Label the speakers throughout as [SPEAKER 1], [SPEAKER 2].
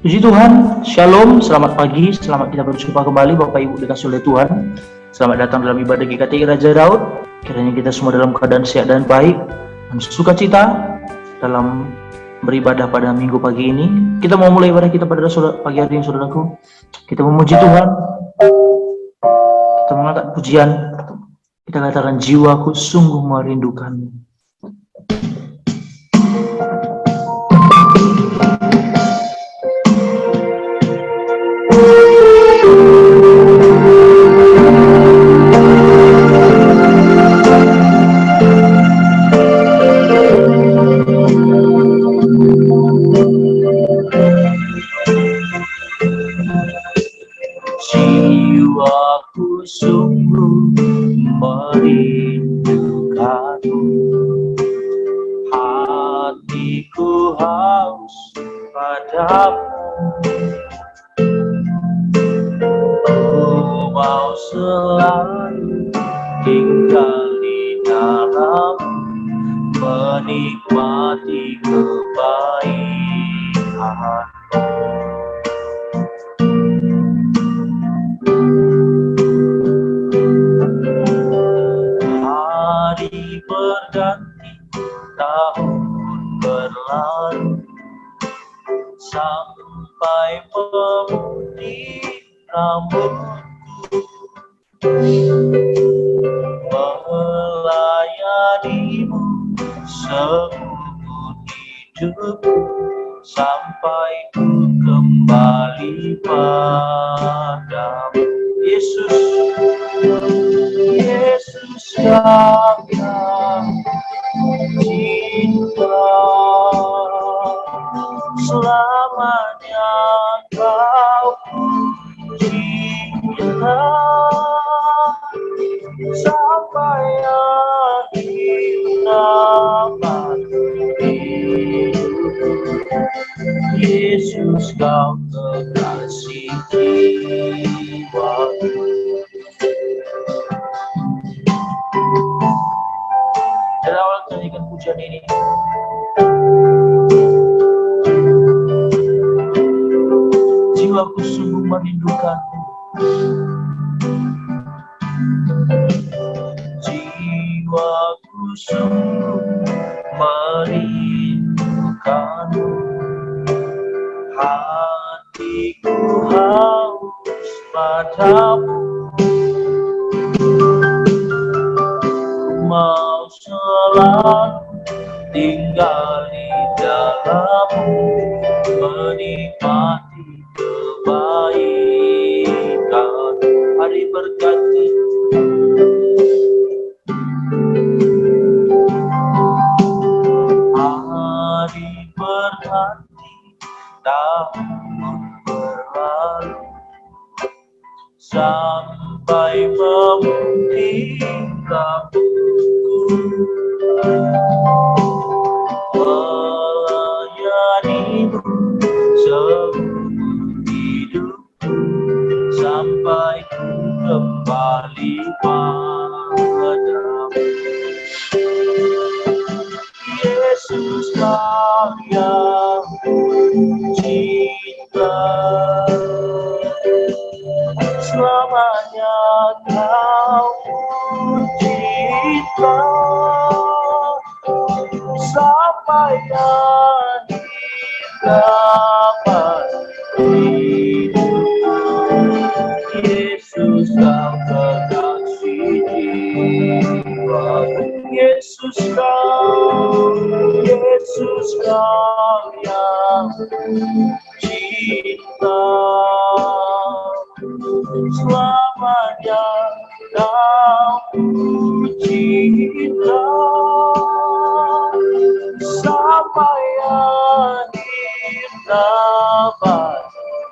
[SPEAKER 1] Puji Tuhan, Shalom, selamat pagi, selamat kita berjumpa kembali Bapak Ibu dikasih oleh Tuhan. Selamat datang dalam ibadah GKT Raja Daud. Kiranya kita semua dalam keadaan sehat dan baik dan sukacita dalam beribadah pada minggu pagi ini. Kita mau mulai ibadah kita pada pagi hari ini, saudaraku. Kita memuji Tuhan, kita mengangkat pujian, kita katakan jiwaku sungguh merindukanmu. Jiwaku sungguh merindukanmu, hatiku haus padamu. Ku mau selalu tinggal di dalam, menikmati kebaikan. Hari berganti, tahun berlalu, sampai memutih rambutku, melayanimu seumur hidupku, sampai ku kembali padamu. Yesus, Yesus yang cinta, selamanya kau cinta, sampai akhir nafasku. Yesus kau kekasih jiwaku. Dari awal kita nyanyikan pujian ini, jiwaku sungguh merindukanmu, jiwaku sungguh merindukanmu, hatiku haus padamu. Mau selalu tinggal di dalammu, menikmati kebaikan. Hari berganti, hari berganti, tahun berlalu, sampai memutih rambutku, melayanimu seumur hidupku, sampai ku kembali padamu. Yesus kau yang cinta, selamanya kau cinta, sampai akhir hidupku. Yesus kau kekasih jiwaku. Yesus kau yang cinta, selamanya kau cinta, sampai akhir nafas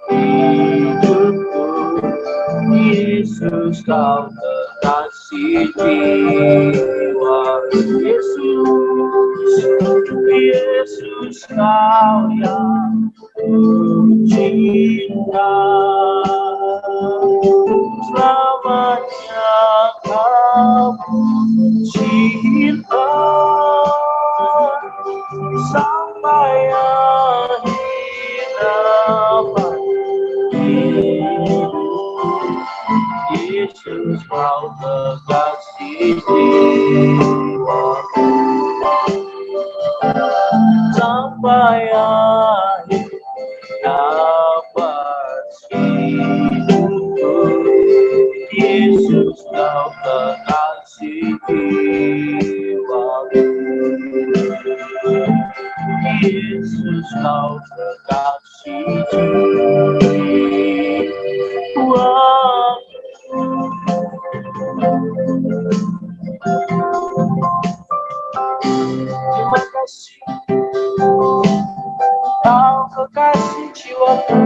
[SPEAKER 1] hidupku. Yesus kau kekasih jiwa. Yesus kau yang cinta, selamanya kau cinta, sampai akhir Yesus kau kekasih jiwaku, sampai akhir nafas hidupku. Yesus kau kekasih jiwaku, Yesus kau kekasih jiwaku. Terima kasih kau kekasih jiwaku,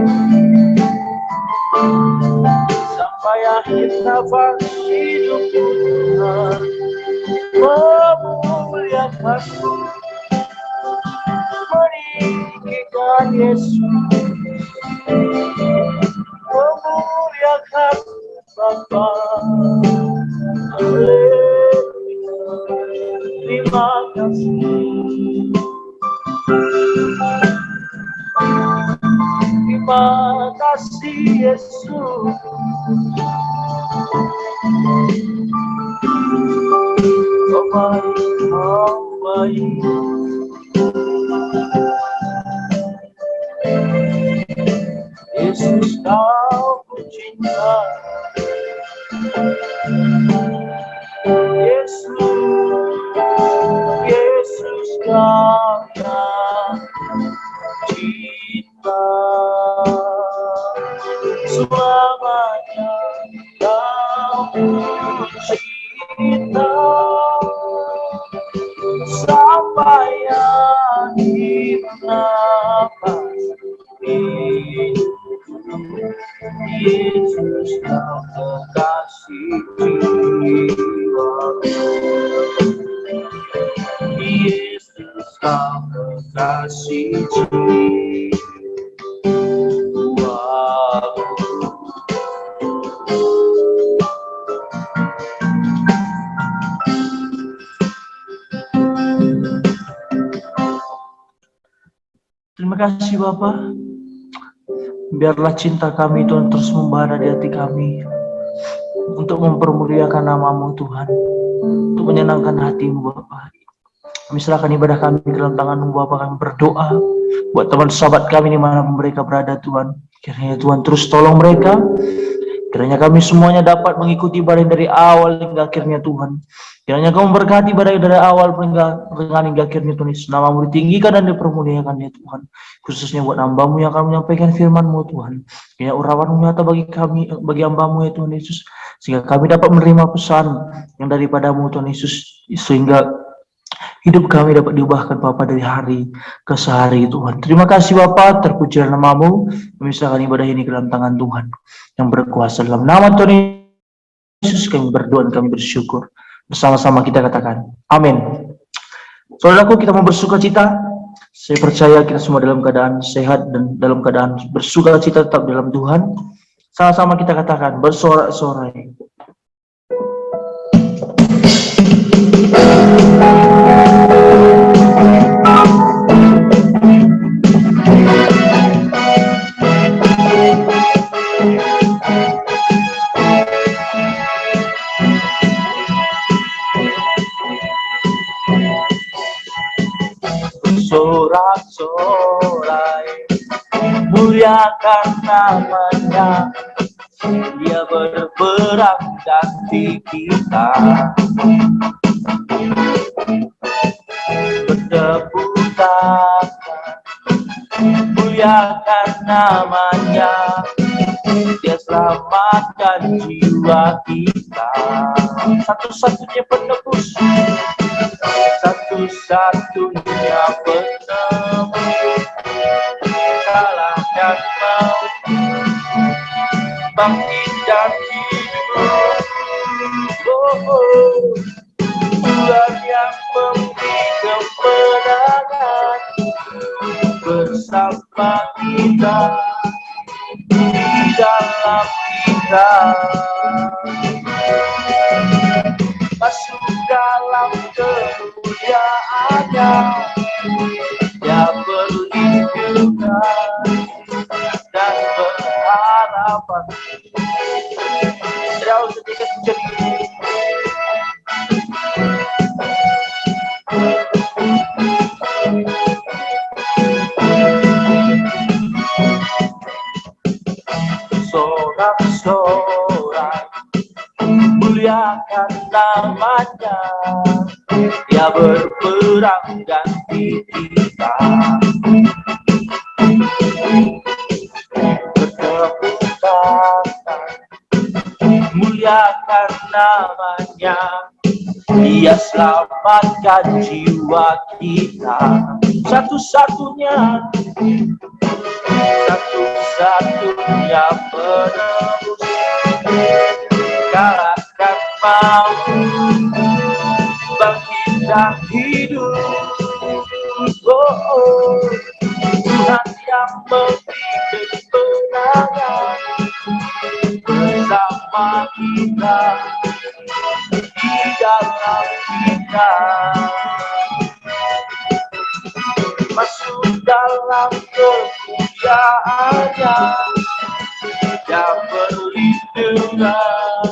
[SPEAKER 1] sampai akhir nafas hidupku. Tuhan memuliakanmu, meninggikan Yesus, memuliakan Bapa. Terima kasih, terima kasih Yesus. Kau baik, kau baik. Yesus kau ku cinta, Yesus kau yang cinta, selamanya kau ku cinta, sampai akhir nafas hidupku. Yesus kau kekasih jiwaku, Yesus kau kekasih jiwaku. Terima kasih Bapak. Biarlah cinta kami Tuhan terus membara di hati kami, untuk mempermuliakan nama-Mu Tuhan, untuk menyenangkan hati-Mu Bapak. Kami serahkan ibadah kami ke dalam tangan-Mu Bapak. Kami berdoa buat teman sahabat kami dimanapun mereka berada Tuhan. Kiranya Tuhan terus tolong mereka. Kiranya kami semuanya dapat mengikuti ibadah dari awal hingga akhirnya Tuhan. Kiranya Kau memberkati ibadah dari awal hingga akhirnya Tuhan Yesus. Nama-Mu ditinggikan dan dipermuliakan ya Tuhan. Khususnya buat hamba-Mu yang akan menyampaikan firman-Mu Tuhan. Kiranya urapan-Mu nyata bagi kami, bagi hamba-Mu ya Tuhan Yesus. Sehingga kami dapat menerima pesan yang daripada-Mu Tuhan Yesus. Sehingga hidup kami dapat diubahkan Bapa dari hari ke sehari Tuhan. Terima kasih Bapa, terpujilah nama-Mu. Kami serahkan ibadah ini ke dalam tangan Tuhan yang berkuasa. Dalam nama Tuhan Yesus kami berdoa dan kami bersyukur. Bersama-sama kita katakan amin. Saudaraku, kita mau bersuka cita. Saya percaya kita semua dalam keadaan sehat dan dalam keadaan bersuka cita tetap dalam Tuhan. Sama-sama kita katakan bersorak-sorai. Sorak-sorai, muliakan namanya. Dia berperang ganti kita. Bertepuk tangan, muliakan namanya. Dia selamatkan jiwa kita. Satu-satunya penebus, satu-satunya penebus, kalahkan maut, bangkit dan hidup. Tuhan yang memberi kemenangan bersama kita, di dalam kita. Masuk dalam kemuliaannya, Dia perlindungan dan pengharapan. Jauh sedikit muliakan namanya. Dia berperang ganti kita. Bertepuk tangan, muliakan namanya. Dia selamatkan jiwa kita. Satu-satunya penebus. Galakan mampu bangkitkan hidup. Oh, Tuhan yang memberi kemenangan bersama kita, di dalam kita. Masuk dalam kemuliaannya, yang perlindungan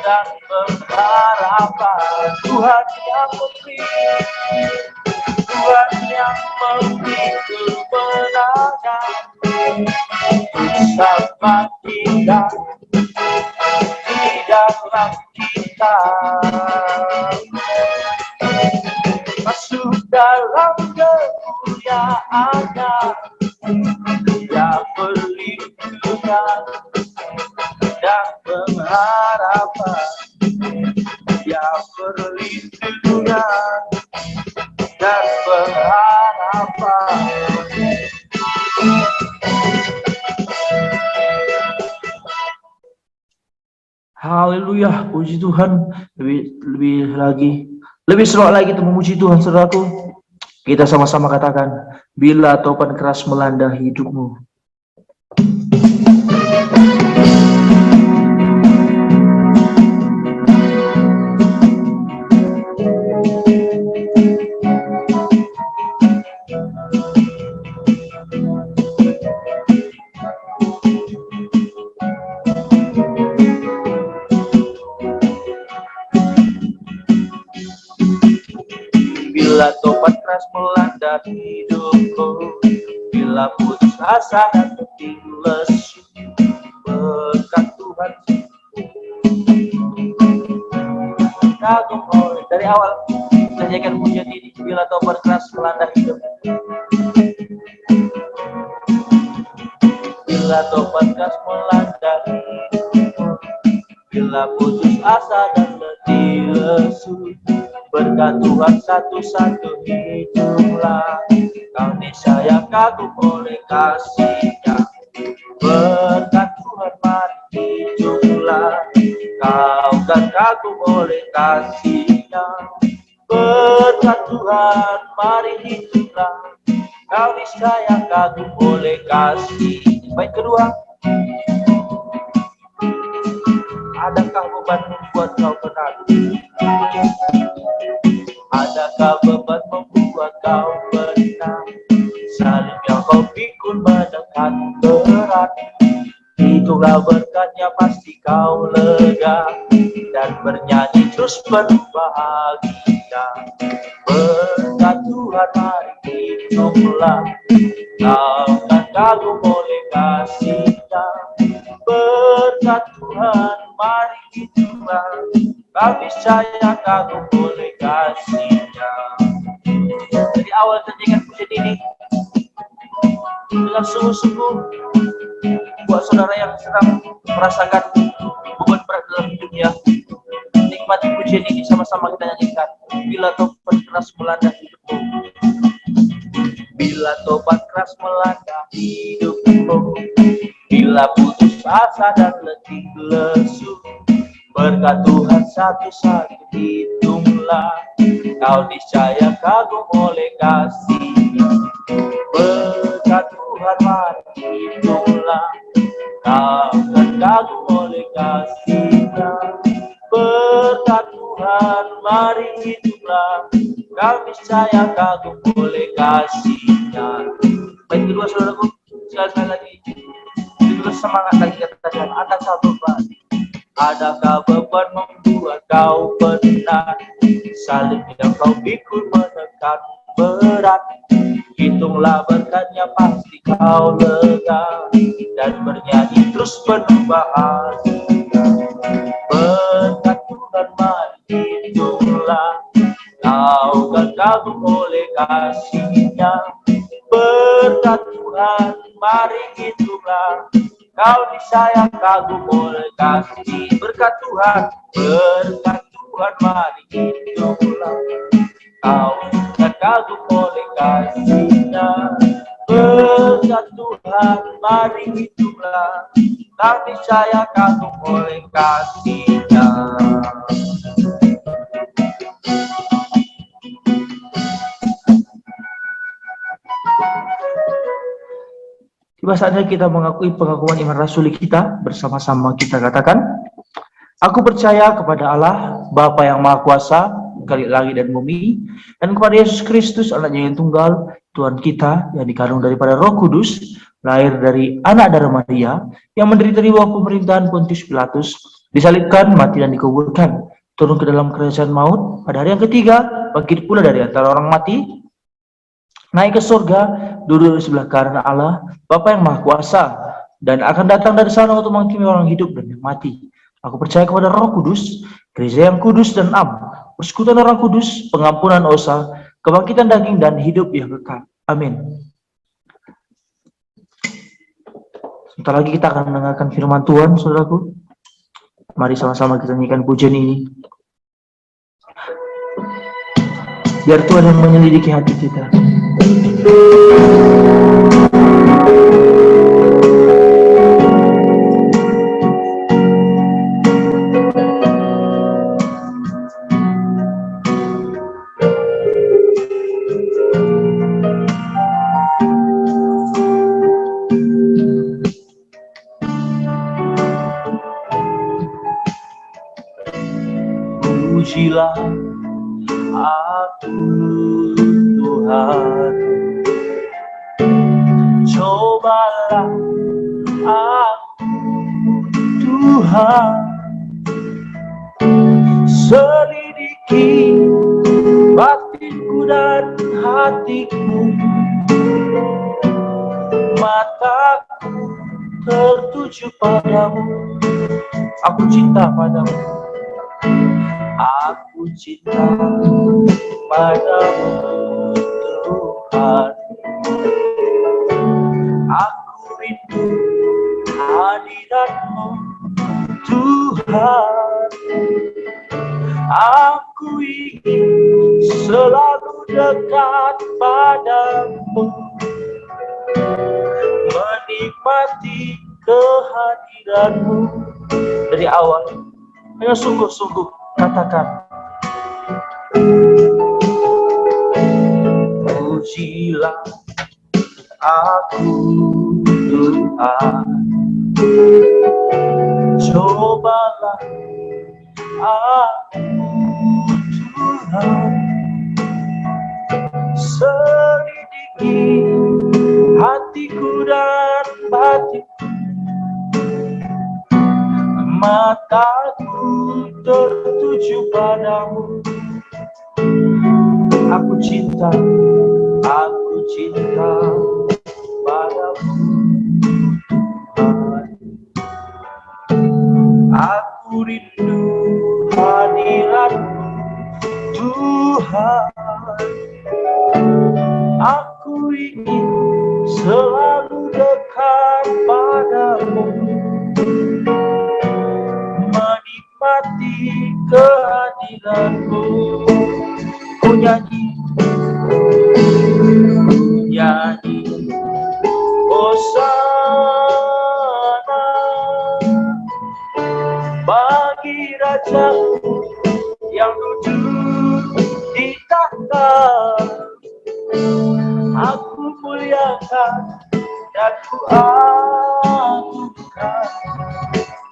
[SPEAKER 1] dan pengharapan. Tuhan yang memberi, Tuhan yang memberi kemenangan bersama kita, di dalam kita. Masuk dalam kemuliaannya, yang perlindungan dan pengharapan. Yang perlindungan dan pengharapan. Haleluya, puji Tuhan. Lebih seru lagi kita memuji Tuhan, saudaraku. Kita sama-sama katakan, bila topan keras melanda hidupmu. Bila topan keras melanda hidupku, bila putus asa dan letih lesu, berkat Tuhan kagum oleh. Dari awal sajikan pujian ini. Bila topan keras melanda hidup, bila topan keras melanda hidup, bila putus asa dan letih lesu, berkat Tuhan satu-satu hiduplah. Kau niscaya kagum oleh kasih-Nya. Berkat Tuhan mari hiduplah. Kau kan kagum oleh kasih-Nya. Berkat Tuhan mari hiduplah. Kau niscaya kagum oleh kasih. Baik kedua, adakah beban membuat kau penat? Adakah beban membuat kau penat? Salib yang kau pikul menekan berat. Itulah berkatnya pasti kau lega, dan bernyanyi terus penuh bahagia. Berkat Tuhan mari hiduplah. Kau kan kagum oleh kasih-Nya. Berkat Tuhan mari hiduplah. Kau niscaya kagum oleh kasih-Nya. Dari awal sajikan pujian ini dengan sungguh-sungguh buat saudara yang sedang merasakan beban berat dalam hidupnya. Nikmati pujian ini, sama-sama kita nyanyikan. Bila topan keras melanda hidupmu, bila topan keras melanda hidupmu, bila putus asa dan letih lesu, berkat Tuhan satu-satu hitunglah. Kau niscaya kagum oleh kasih-Nya. Berkat Tuhan mari hitunglah. Kau kan kagum oleh kasih-Nya. Berkat Tuhan mari hitunglah. Kau niscaya kagum oleh kasih-Nya. Baik kedua saudaraku, sekali lagi terus semangat lagi katakan, adakah beban? Adakah beban membuat kau penat? Salib yang kau pikul menekan berat. Hitunglah berkatnya pasti kau lega, dan bernyanyi terus penuh bahagia. Berkat kan menghitunglah, kau kan kagum oleh kasih-Nya. Berkat Tuhan, mari hitunglah, kau disayang kagum oleh kasih. Berkat Tuhan, mari hitunglah, kau kan kagum oleh kasih-Nya. Berkat Tuhan, mari hitunglah, kau disayang kagum oleh kasih-Nya. Tiba saatnya kita mengakui pengakuan iman rasuli kita. Bersama-sama kita katakan, aku percaya kepada Allah, Bapa yang Maha Kuasa, Khalik langit dan bumi, dan kepada Yesus Kristus, Anaknya yang tunggal, Tuhan kita, yang dikandung daripada Roh Kudus, lahir dari anak darah Maria, yang menderita di bawah pemerintahan Pontius Pilatus, disalibkan, mati dan dikuburkan, turun ke dalam kerajaan maut, pada hari yang ketiga, bangkit pula dari antara orang mati, naik ke surga, duduk di sebelah kanan Allah, Bapa yang Maha Kuasa, dan akan datang dari sana untuk menghakimi orang hidup dan yang mati. Aku percaya kepada Roh Kudus, gereja yang kudus dan am, persekutuan orang kudus, pengampunan dosa, kebangkitan daging dan hidup yang kekal. Amin. Sebentar lagi kita akan mendengarkan firman Tuhan, saudaraku. Mari sama-sama kita nyanyikan pujian ini. Biar Tuhan yang menyelidiki hati kita. Pujilah aku Tuhan, cobalah aku Tuhan, selidiki batinku dan hatiku, mataku tertuju padamu, aku cinta padamu. Aku cinta padamu Tuhan, aku rindu hadiratmu Tuhan, aku ingin selalu dekat padamu, menikmati kehadiranmu. Dari awal, hanya sungguh-sungguh katakan, pujilah aku Tuhan, cobalah aku Tuhan, selidiki hatiku dan batinku, mataku tertuju padamu. Aku cinta padamu Tuhan. Aku rindu hadiratmu Tuhan. Aku ingin selalu dekat padamu, menikmati kehadiranmu. Ku nyanyi, Hosana bagi Rajaku yang duduk di tahta. Aku muliakan dan ku agungkan,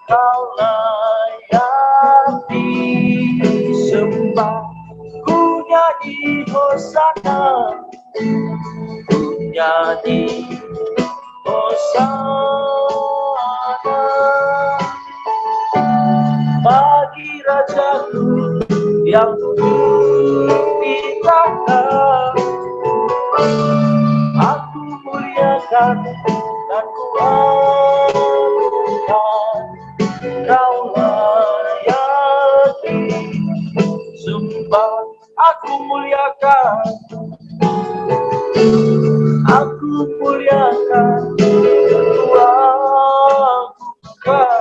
[SPEAKER 1] Kau layak disembah. Ku nyanyi Hosana, ku nyanyi Hosana bagi Rajaku yang duduk di tahta. Aku muliakan dan ku agungkan, Kau layak disembah. Aku muliakan, aku muliakan Tuhan, Kau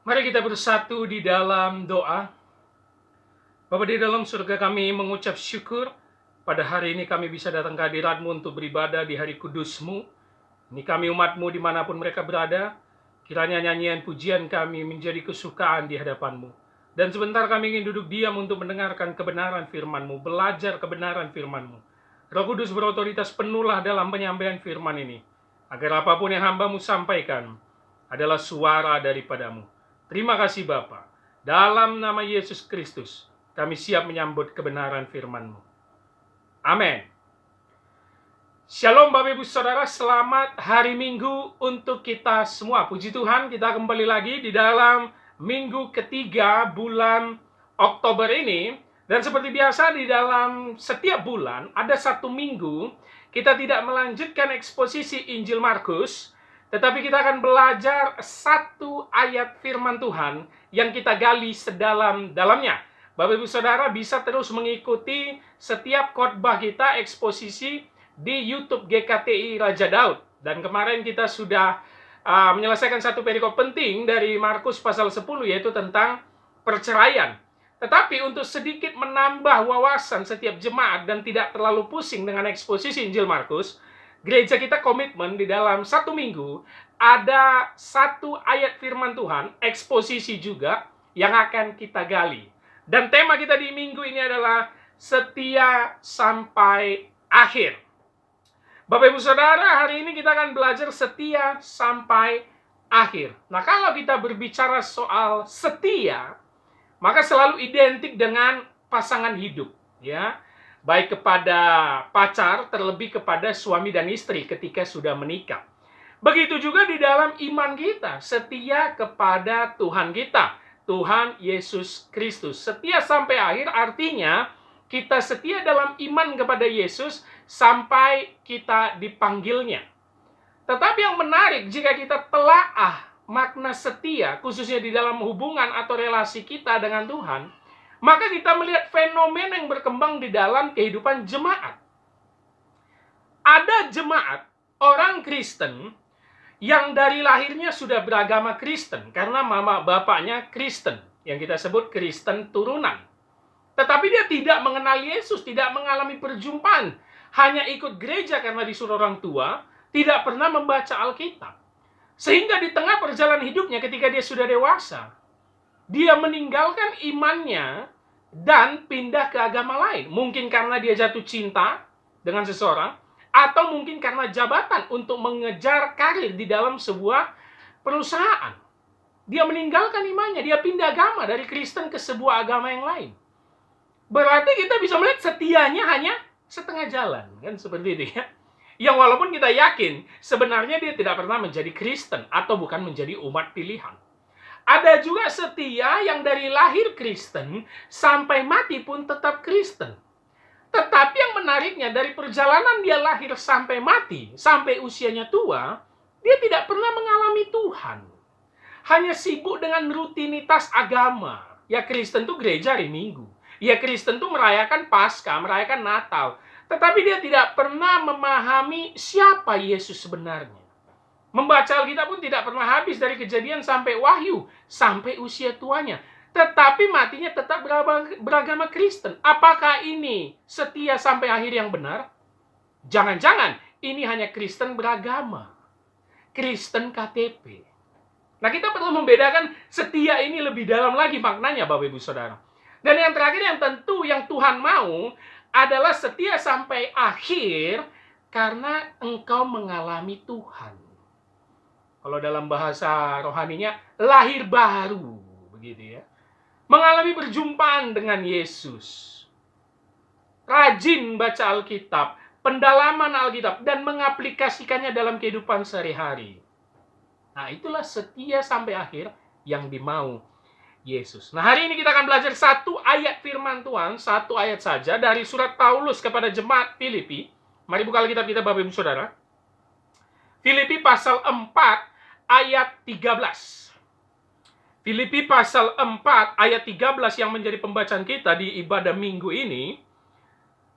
[SPEAKER 2] Mari kita bersatu di dalam doa. Bapa di dalam surga, kami mengucap syukur pada hari ini kami bisa datang ke hadirat-Mu untuk beribadah di hari kudus-Mu. Ini kami umat-Mu dimanapun mereka berada, kiranya nyanyian pujian kami menjadi kesukaan di hadapan-Mu. Dan sebentar kami ingin duduk diam untuk mendengarkan kebenaran firman-Mu, belajar kebenaran firman-Mu. Roh Kudus berotoritas penuhlah dalam penyampaian firman ini, agar apapun yang hamba-Mu sampaikan adalah suara daripada-Mu. Terima kasih Bapa. Dalam nama Yesus Kristus, kami siap menyambut kebenaran firman-Mu. Amin. Shalom Bapak Ibu Saudara, selamat hari Minggu untuk kita semua. Puji Tuhan, kita kembali lagi di dalam minggu ketiga bulan Oktober ini. Dan seperti biasa di dalam setiap bulan, ada satu minggu kita tidak melanjutkan eksposisi Injil Markus, tetapi kita akan belajar satu ayat firman Tuhan yang kita gali sedalam-dalamnya. Bapak Ibu Saudara bisa terus mengikuti setiap khotbah kita eksposisi di YouTube GKTI Raja Daud. Dan kemarin kita sudah menyelesaikan satu perikop penting dari Markus pasal 10, yaitu tentang perceraian. Tetapi untuk sedikit menambah wawasan setiap jemaat dan tidak terlalu pusing dengan eksposisi Injil Markus, gereja kita komitmen di dalam satu minggu ada satu ayat firman Tuhan, eksposisi juga, yang akan kita gali. Dan tema kita di minggu ini adalah setia sampai akhir. Bapak Ibu Saudara, hari ini kita akan belajar setia sampai akhir. Nah, kalau kita berbicara soal setia, maka selalu identik dengan pasangan hidup, ya. Baik kepada pacar, terlebih kepada suami dan istri ketika sudah menikah. Begitu juga di dalam iman kita, setia kepada Tuhan kita, Tuhan Yesus Kristus. Setia sampai akhir artinya kita setia dalam iman kepada Yesus sampai kita dipanggilnya. Tetapi yang menarik, jika kita telaah makna setia, khususnya di dalam hubungan atau relasi kita dengan Tuhan, maka kita melihat fenomena yang berkembang di dalam kehidupan jemaat. Ada jemaat orang Kristen yang dari lahirnya sudah beragama Kristen, karena mama bapaknya Kristen, yang kita sebut Kristen turunan. Tetapi dia tidak mengenal Yesus, tidak mengalami perjumpaan, hanya ikut gereja karena disuruh orang tua, tidak pernah membaca Alkitab. Sehingga di tengah perjalanan hidupnya ketika dia sudah dewasa, dia meninggalkan imannya dan pindah ke agama lain. Mungkin karena dia jatuh cinta dengan seseorang, atau mungkin karena jabatan untuk mengejar karir di dalam sebuah perusahaan. Dia meninggalkan imannya, dia pindah agama dari Kristen ke sebuah agama yang lain. Berarti kita bisa melihat setianya hanya setengah jalan, kan seperti itu ya. Yang walaupun kita yakin sebenarnya dia tidak pernah menjadi Kristen atau bukan menjadi umat pilihan. Ada juga setia yang dari lahir Kristen sampai mati pun tetap Kristen. Tetapi yang menariknya, dari perjalanan dia lahir sampai mati, sampai usianya tua, dia tidak pernah mengalami Tuhan. Hanya sibuk dengan rutinitas agama. Ya Kristen tuh gereja hari Minggu. Ya Kristen tuh merayakan Paskah, merayakan Natal. Tetapi dia tidak pernah memahami siapa Yesus sebenarnya. Membaca Alkitab pun tidak pernah habis dari Kejadian sampai Wahyu, sampai usia tuanya. Tetapi matinya tetap beragama Kristen. Apakah ini setia sampai akhir yang benar? Jangan-jangan ini hanya Kristen beragama. Kristen KTP. Nah, kita perlu membedakan setia ini lebih dalam lagi maknanya, Bapak Ibu Saudara. Dan yang terakhir yang tentu yang Tuhan mau adalah setia sampai akhir karena engkau mengalami Tuhan. Kalau dalam bahasa rohaninya, lahir baru. Begitu ya. Mengalami perjumpaan dengan Yesus. Rajin baca Alkitab, pendalaman Alkitab, dan mengaplikasikannya dalam kehidupan sehari-hari. Nah, itulah setia sampai akhir yang dimau Yesus. Nah, hari ini kita akan belajar satu ayat firman Tuhan, satu ayat saja dari surat Paulus kepada jemaat Filipi. Mari buka Alkitab kita, Bapak Ibu Saudara. Filipi pasal 4 ayat 13. Filipi pasal 4 ayat 13 yang menjadi pembacaan kita di ibadah minggu ini.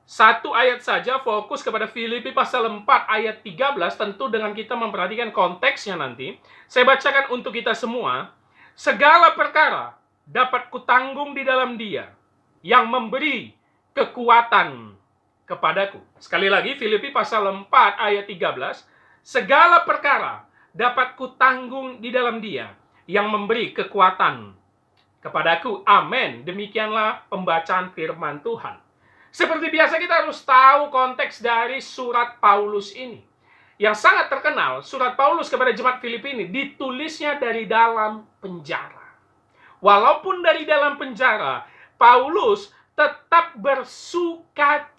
[SPEAKER 2] Satu ayat saja fokus kepada Filipi pasal 4 ayat 13, tentu dengan kita memperhatikan konteksnya nanti. Saya bacakan untuk kita semua. Segala perkara dapat kutanggung di dalam Dia yang memberi kekuatan kepadaku. Sekali lagi, Filipi pasal 4 ayat 13. Segala perkara dapat kutanggung di dalam Dia yang memberi kekuatan kepadaku. Amin. Demikianlah pembacaan firman Tuhan. Seperti biasa kita harus tahu konteks dari surat Paulus ini. Yang sangat terkenal, surat Paulus kepada jemaat Filipi ini ditulisnya dari dalam penjara. Walaupun dari dalam penjara, Paulus tetap bersukacita.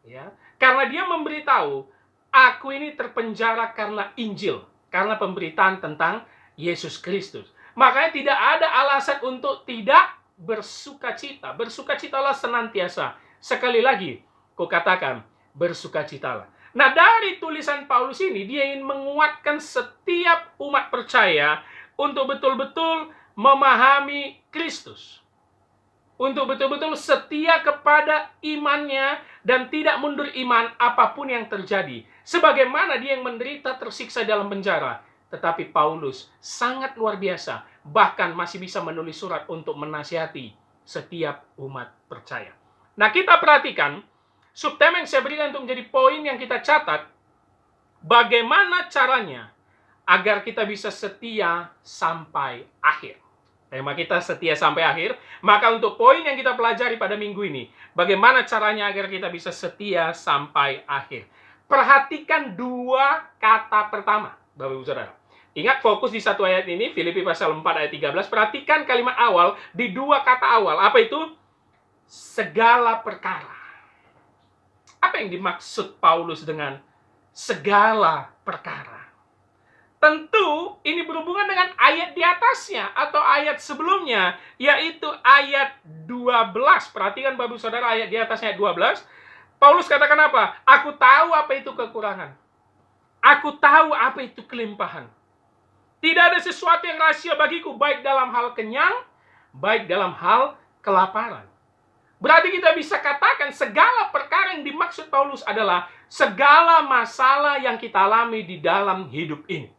[SPEAKER 2] Ya, karena dia memberitahu, aku ini terpenjara karena Injil, karena pemberitaan tentang Yesus Kristus. Makanya tidak ada alasan untuk tidak bersukacita. Bersukacitalah senantiasa. Sekali lagi, kukatakan, bersukacitalah. Nah, dari tulisan Paulus ini, dia ingin menguatkan setiap umat percaya untuk betul-betul memahami Kristus. Untuk betul-betul setia kepada imannya dan tidak mundur iman apapun yang terjadi. Sebagaimana dia yang menderita tersiksa dalam penjara. Tetapi Paulus sangat luar biasa. Bahkan masih bisa menulis surat untuk menasihati setiap umat percaya. Nah, kita perhatikan subtema yang saya berikan untuk menjadi poin yang kita catat. Bagaimana caranya agar kita bisa setia sampai akhir. Tema kita setia sampai akhir. Maka untuk poin yang kita pelajari pada minggu ini, bagaimana caranya agar kita bisa setia sampai akhir. Perhatikan dua kata pertama, Bapak Ibu Saudara. Ingat, fokus di satu ayat ini, Filipi pasal 4 ayat 13. Perhatikan kalimat awal di dua kata awal. Apa itu? Segala perkara. Apa yang dimaksud Paulus dengan segala perkara? Tentu ini berhubungan dengan ayat di atasnya atau ayat sebelumnya, yaitu ayat 12. Perhatikan Bapak Saudara, ayat di atasnya ayat 12. Paulus katakan apa? Aku tahu apa itu kekurangan. Aku tahu apa itu kelimpahan. Tidak ada sesuatu yang rahasia bagiku, baik dalam hal kenyang, baik dalam hal kelaparan. Berarti kita bisa katakan segala perkara yang dimaksud Paulus adalah segala masalah yang kita alami di dalam hidup ini.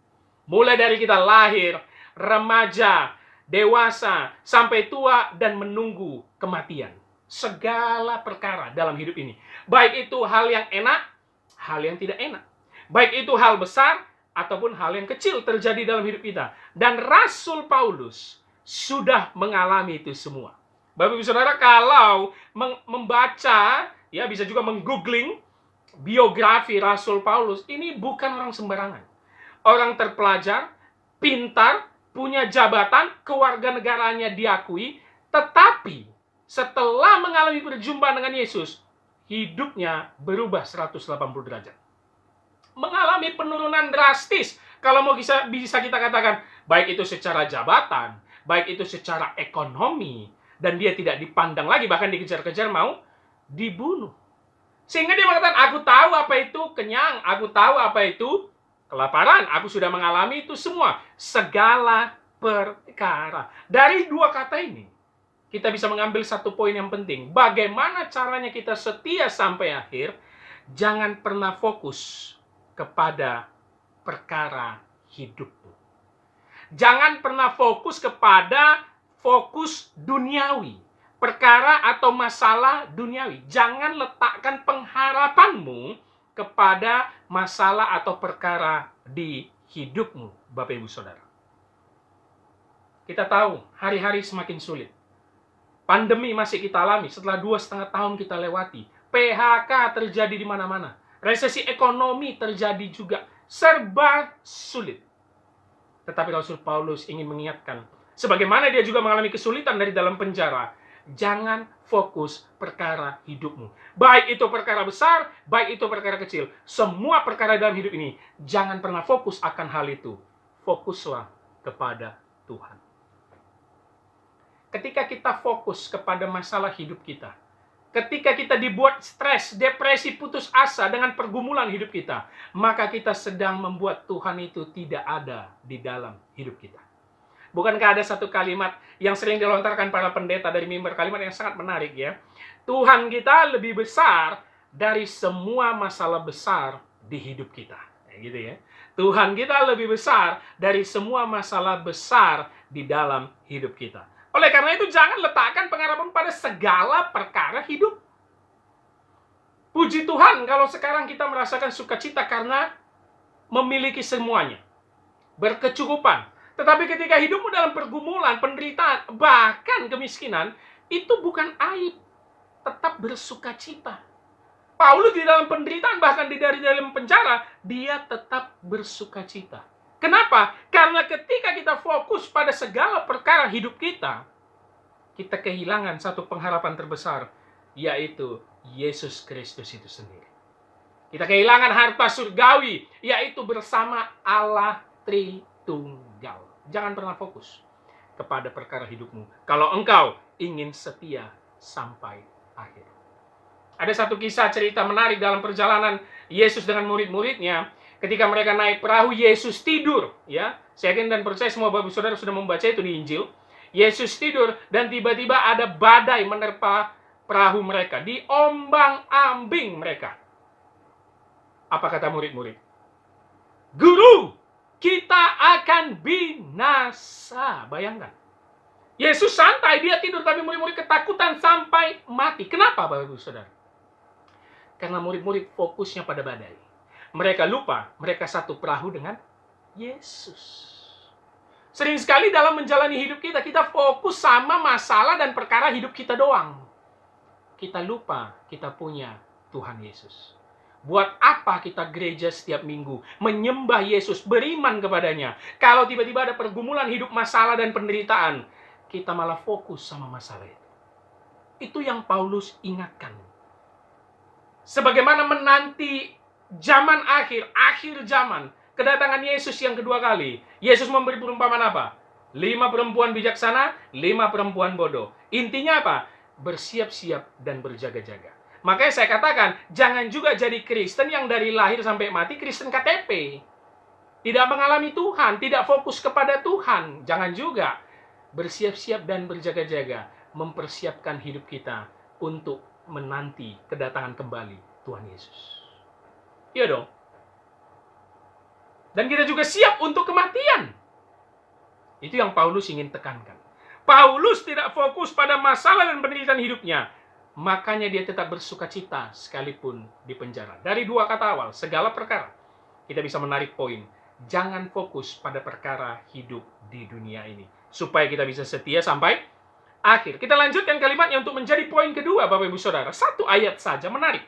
[SPEAKER 2] Mulai dari kita lahir, remaja, dewasa, sampai tua, dan menunggu kematian. Segala perkara dalam hidup ini. Baik itu hal yang enak, hal yang tidak enak. Baik itu hal besar, ataupun hal yang kecil terjadi dalam hidup kita. Dan Rasul Paulus sudah mengalami itu semua. Bapak Ibu Saudara, kalau membaca, ya bisa juga menggoogling biografi Rasul Paulus, ini bukan orang sembarangan. Orang terpelajar, pintar, punya jabatan, kewarganegaranya diakui, tetapi setelah mengalami perjumpaan dengan Yesus, hidupnya berubah 180 derajat. Mengalami penurunan drastis. Kalau mau bisa kita katakan, baik itu secara jabatan, baik itu secara ekonomi, dan dia tidak dipandang lagi, bahkan dikejar-kejar mau dibunuh. Sehingga dia mengatakan, aku tahu apa itu kenyang, aku tahu apa itu kelaparan, aku sudah mengalami itu semua. Segala perkara. Dari dua kata ini, kita bisa mengambil satu poin yang penting. Bagaimana caranya kita setia sampai akhir? Jangan pernah fokus kepada perkara hidupmu. Jangan pernah fokus kepada fokus duniawi. Perkara atau masalah duniawi. Jangan letakkan pengharapanmu kepada masalah atau perkara di hidupmu, Bapak Ibu Saudara. Kita tahu, hari-hari semakin sulit. Pandemi masih kita alami, setelah 2,5 tahun kita lewati. PHK terjadi di mana-mana. Resesi ekonomi terjadi juga. Serba sulit. Tetapi Rasul Paulus ingin mengingatkan, sebagaimana dia juga mengalami kesulitan dari dalam penjara, jangan fokus perkara hidupmu. Baik itu perkara besar, baik itu perkara kecil. Semua perkara dalam hidup ini, jangan pernah fokus akan hal itu. Fokuslah kepada Tuhan. Ketika kita fokus kepada masalah hidup kita, ketika kita dibuat stres, depresi, putus asa dengan pergumulan hidup kita, maka kita sedang membuat Tuhan itu tidak ada di dalam hidup kita. Bukankah ada satu kalimat yang sering dilontarkan para pendeta dari mimbar, kalimat yang sangat menarik ya. Tuhan kita lebih besar dari semua masalah besar di hidup kita. Gitu ya. Tuhan kita lebih besar dari semua masalah besar di dalam hidup kita. Oleh karena itu jangan letakkan pengharapan pada segala perkara hidup. Puji Tuhan kalau sekarang kita merasakan sukacita karena memiliki semuanya. Berkecukupan. Tetapi ketika hidupmu dalam pergumulan, penderitaan, bahkan kemiskinan, itu bukan aib. Tetap bersukacita. Paulus di dalam penderitaan, bahkan dari dalam penjara, dia tetap bersukacita. Kenapa? Karena ketika kita fokus pada segala perkara hidup kita kehilangan satu pengharapan terbesar, yaitu Yesus Kristus itu sendiri. Kita kehilangan harta surgawi, yaitu bersama Allah Tritunggal. Jangan pernah fokus kepada perkara hidupmu kalau engkau ingin setia sampai akhir. Ada satu kisah cerita menarik dalam perjalanan Yesus dengan murid-muridnya. Ketika mereka naik perahu, Yesus tidur. Ya, saya yakin dan percaya semua bapak saudara sudah membaca itu di Injil. Yesus tidur dan tiba-tiba ada badai menerpa perahu mereka, diombang-ambing mereka. Apa kata murid-murid? Guru, kita akan binasa. Bayangkan. Yesus santai, dia tidur, tapi murid-murid ketakutan sampai mati. Kenapa, Bapak Ibu Saudara? Karena murid-murid fokusnya pada badai. Mereka lupa, mereka satu perahu dengan Yesus. Sering sekali dalam menjalani hidup kita, kita fokus sama masalah dan perkara hidup kita doang. Kita lupa kita punya Tuhan Yesus. Buat apa kita gereja setiap minggu, menyembah Yesus, beriman kepadanya? Kalau tiba-tiba ada pergumulan hidup, masalah dan penderitaan, kita malah fokus sama masalah itu. Itu yang Paulus ingatkan. Sebagaimana menanti zaman akhir zaman, kedatangan Yesus yang kedua kali, Yesus memberi perumpamaan apa? 5 perempuan bijaksana, 5 perempuan bodoh. Intinya apa? Bersiap-siap dan berjaga-jaga. Makanya saya katakan, jangan juga jadi Kristen yang dari lahir sampai mati Kristen KTP. Tidak mengalami Tuhan, tidak fokus kepada Tuhan. Jangan juga. Bersiap-siap dan berjaga-jaga, mempersiapkan hidup kita untuk menanti kedatangan kembali Tuhan Yesus. Iya dong. Dan kita juga siap untuk kematian. Itu yang Paulus ingin tekankan. Paulus tidak fokus pada masalah dan penderitaan hidupnya. Makanya dia tetap bersukacita sekalipun di penjara. Dari 2 kata awal, segala perkara. Kita bisa menarik poin. Jangan fokus pada perkara hidup di dunia ini. Supaya kita bisa setia sampai akhir. Kita lanjutkan kalimatnya untuk menjadi poin kedua, Bapak Ibu Saudara. 1 ayat saja menarik.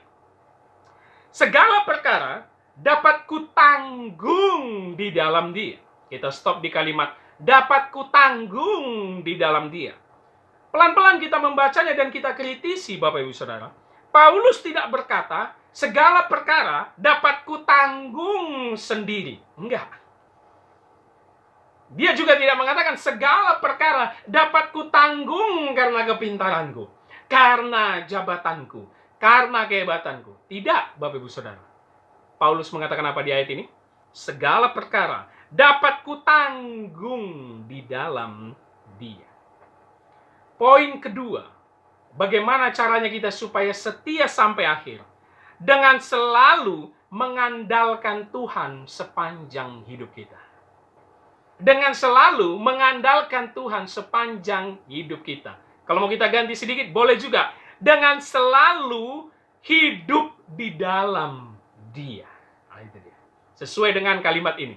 [SPEAKER 2] Segala perkara dapat kutanggung di dalam dia. Kita stop di kalimat dapat kutanggung di dalam dia. Pelan-pelan kita membacanya dan kita kritisi, Bapak Ibu Saudara. Paulus tidak berkata, segala perkara dapat kutanggung sendiri. Enggak. Dia juga tidak mengatakan, segala perkara dapat kutanggung karena kepintaranku, karena jabatanku, karena kehebatanku. Tidak, Bapak Ibu Saudara. Paulus mengatakan apa di ayat ini? Segala perkara dapat kutanggung di dalam dia. Poin kedua, bagaimana caranya kita supaya setia sampai akhir? Dengan selalu mengandalkan Tuhan sepanjang hidup kita. Dengan selalu mengandalkan Tuhan sepanjang hidup kita. Kalau mau kita ganti sedikit, boleh juga. Dengan selalu hidup di dalam Dia. Nah, itu dia. Sesuai dengan kalimat ini.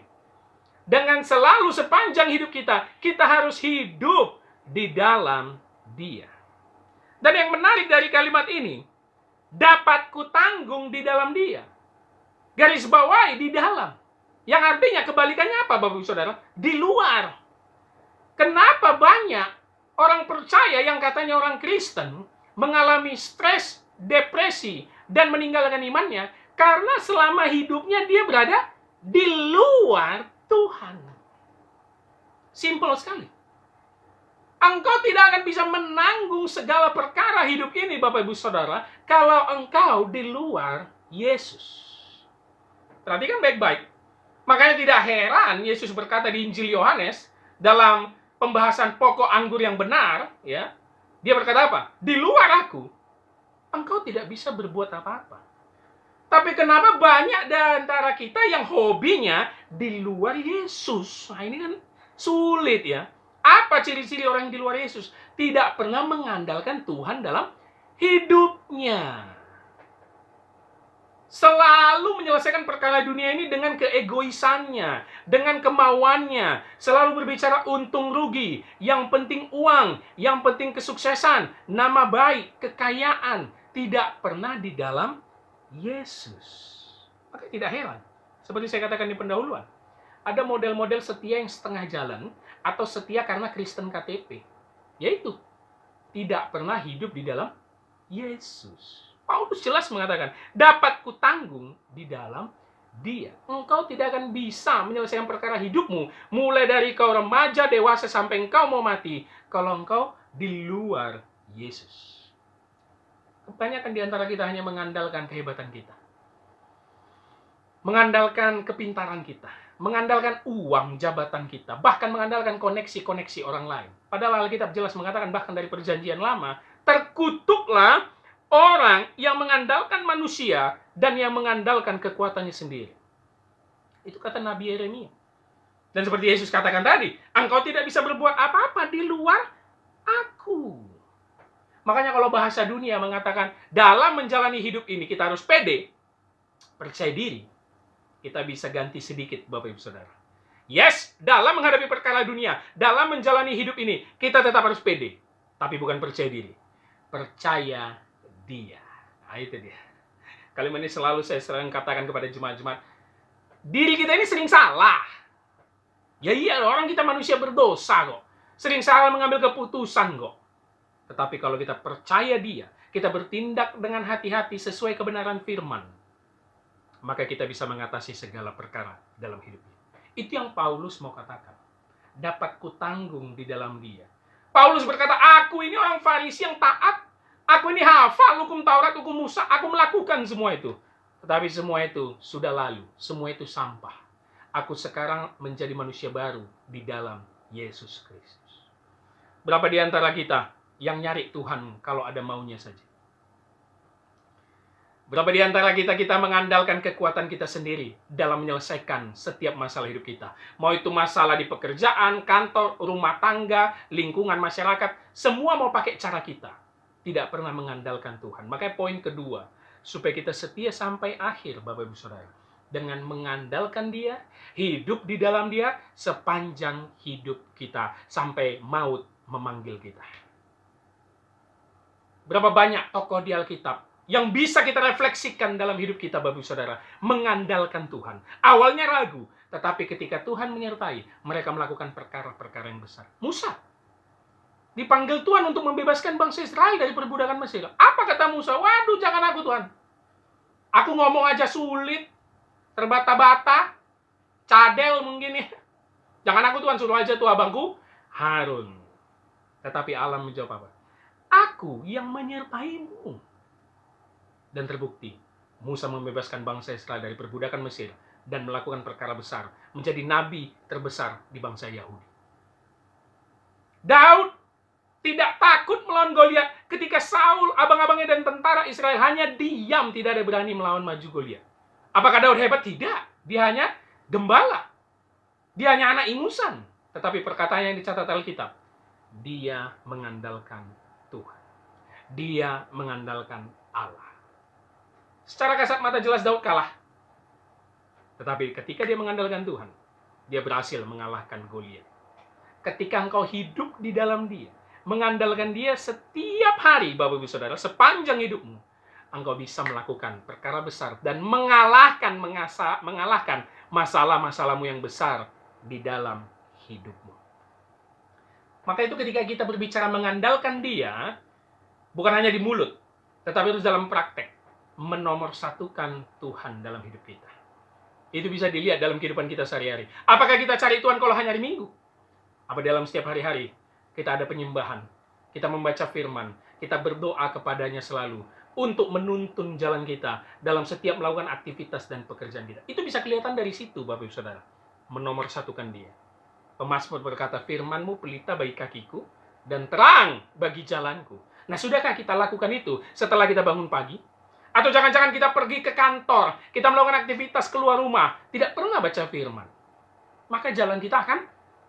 [SPEAKER 2] Dengan selalu sepanjang hidup kita, kita harus hidup di dalam Dia. Dan yang menarik dari kalimat ini, dapat kutanggung di dalam Dia. Garis bawahi di dalam. Yang artinya kebalikannya apa, Bapak Ibu Saudara? Di luar. Kenapa banyak orang percaya yang katanya orang Kristen mengalami stres, depresi, dan meninggalkan imannya karena selama hidupnya dia berada di luar Tuhan. Simpel sekali. Engkau tidak akan bisa menanggung segala perkara hidup ini, Bapak Ibu Saudara, kalau engkau di luar Yesus. Perhatikan baik-baik. Makanya tidak heran Yesus berkata di Injil Yohanes, dalam pembahasan pokok anggur yang benar, ya, dia berkata apa? Di luar aku, engkau tidak bisa berbuat apa-apa. Tapi kenapa banyak di antara kita yang hobinya di luar Yesus? Nah, ini kan sulit ya. Apa ciri-ciri orang yang di luar Yesus? Tidak pernah mengandalkan Tuhan dalam hidupnya. Selalu menyelesaikan perkara dunia ini dengan keegoisannya, dengan kemauannya, selalu berbicara untung rugi, yang penting uang, yang penting kesuksesan, nama baik, kekayaan, tidak pernah di dalam Yesus. Maka tidak heran, seperti saya katakan di pendahuluan, ada model-model setia yang setengah jalan atau setia karena Kristen KTP, yaitu tidak pernah hidup di dalam Yesus. Paulus jelas mengatakan, dapat kutanggung di dalam Dia. Engkau tidak akan bisa menyelesaikan perkara hidupmu, mulai dari kau remaja, dewasa, sampai engkau mau mati, kalau engkau di luar Yesus. Kebanyakan di antara kita hanya mengandalkan kehebatan kita, mengandalkan kepintaran kita, mengandalkan uang, jabatan kita, bahkan mengandalkan koneksi-koneksi orang lain. Padahal Alkitab jelas mengatakan, bahkan dari perjanjian lama, terkutuklah orang yang mengandalkan manusia dan yang mengandalkan kekuatannya sendiri. Itu kata Nabi Yeremia. Dan seperti Yesus katakan tadi, engkau tidak bisa berbuat apa-apa di luar aku. Makanya kalau bahasa dunia mengatakan, dalam menjalani hidup ini kita harus pede, percaya diri, kita bisa ganti sedikit, Bapak Ibu Saudara. Yes, dalam menghadapi perkara dunia, dalam menjalani hidup ini, kita tetap harus pede. Tapi bukan percaya diri. Percaya Dia. Nah, itu dia. Kalimat ini selalu saya sering katakan kepada jemaat-jemaat. Diri kita ini sering salah. Ya iya, orang kita manusia berdosa kok. Sering salah mengambil keputusan kok. Tetapi kalau kita percaya Dia, kita bertindak dengan hati-hati sesuai kebenaran firman, maka kita bisa mengatasi segala perkara dalam hidup ini. Itu yang Paulus mau katakan. Dapat kutanggung di dalam Dia. Paulus berkata, aku ini orang Farisi yang taat. Aku ini hafal hukum Taurat, hukum Musa. Aku melakukan semua itu. Tetapi semua itu sudah lalu. Semua itu sampah. Aku sekarang menjadi manusia baru di dalam Yesus Kristus. Berapa di antara kita yang nyari Tuhan kalau ada maunya saja? Berapa di antara kita mengandalkan kekuatan kita sendiri dalam menyelesaikan setiap masalah hidup kita? Mau itu masalah di pekerjaan, kantor, rumah tangga, lingkungan masyarakat, semua mau pakai cara kita. Tidak pernah mengandalkan Tuhan. Makanya poin kedua, supaya kita setia sampai akhir, Bapak Ibu Saudara, dengan mengandalkan Dia, hidup di dalam Dia sepanjang hidup kita, sampai maut memanggil kita. Berapa banyak tokoh di Alkitab yang bisa kita refleksikan dalam hidup kita, Bapak Ibu Saudara, mengandalkan Tuhan. Awalnya ragu, tetapi ketika Tuhan menyertai, mereka melakukan perkara-perkara yang besar. Musa dipanggil Tuhan untuk membebaskan bangsa Israel dari perbudakan Mesir. Apa kata Musa? Waduh, jangan aku Tuhan. Aku ngomong aja sulit, terbata-bata, cadel mungkin ya. Jangan aku Tuhan, suruh aja tuh abangku Harun. Tetapi Allah menjawab apa? Aku yang menyertaimu. Dan terbukti, Musa membebaskan bangsa Israel dari perbudakan Mesir dan melakukan perkara besar, menjadi nabi terbesar di bangsa Yahudi. Daud tidak takut melawan Goliat ketika Saul, abang-abangnya dan tentara Israel hanya diam, tidak ada berani melawan maju Goliat. Apakah Daud hebat? Tidak. Dia hanya gembala. Dia hanya anak ingusan. Tetapi perkataan yang dicatat Alkitab, dia mengandalkan Tuhan. Dia mengandalkan Allah. Secara kasat mata jelas Daud kalah. Tetapi ketika dia mengandalkan Tuhan, dia berhasil mengalahkan Goliat. Ketika engkau hidup di dalam Dia, mengandalkan Dia setiap hari, Bapak Ibu Saudara, sepanjang hidupmu, engkau bisa melakukan perkara besar dan mengalahkan masalah-masalahmu yang besar di dalam hidupmu. Maka itu ketika kita berbicara mengandalkan Dia, bukan hanya di mulut, tetapi harus dalam praktek, menomorsatukan Tuhan dalam hidup kita. Itu bisa dilihat dalam kehidupan kita sehari-hari. Apakah kita cari Tuhan kalau hanya hari Minggu? Apa dalam setiap hari-hari kita ada penyembahan, kita membaca firman, kita berdoa kepadanya selalu untuk menuntun jalan kita dalam setiap melakukan aktivitas dan pekerjaan kita. Itu bisa kelihatan dari situ, Bapak Ibu Saudara. Menomorsatukan dia. Pemazmur berkata, firman-Mu pelita bagi kakiku dan terang bagi jalanku. Nah, sudahkah kita lakukan itu setelah kita bangun pagi? Atau jangan-jangan kita pergi ke kantor, kita melakukan aktivitas keluar rumah, tidak pernah baca firman. Maka jalan kita akan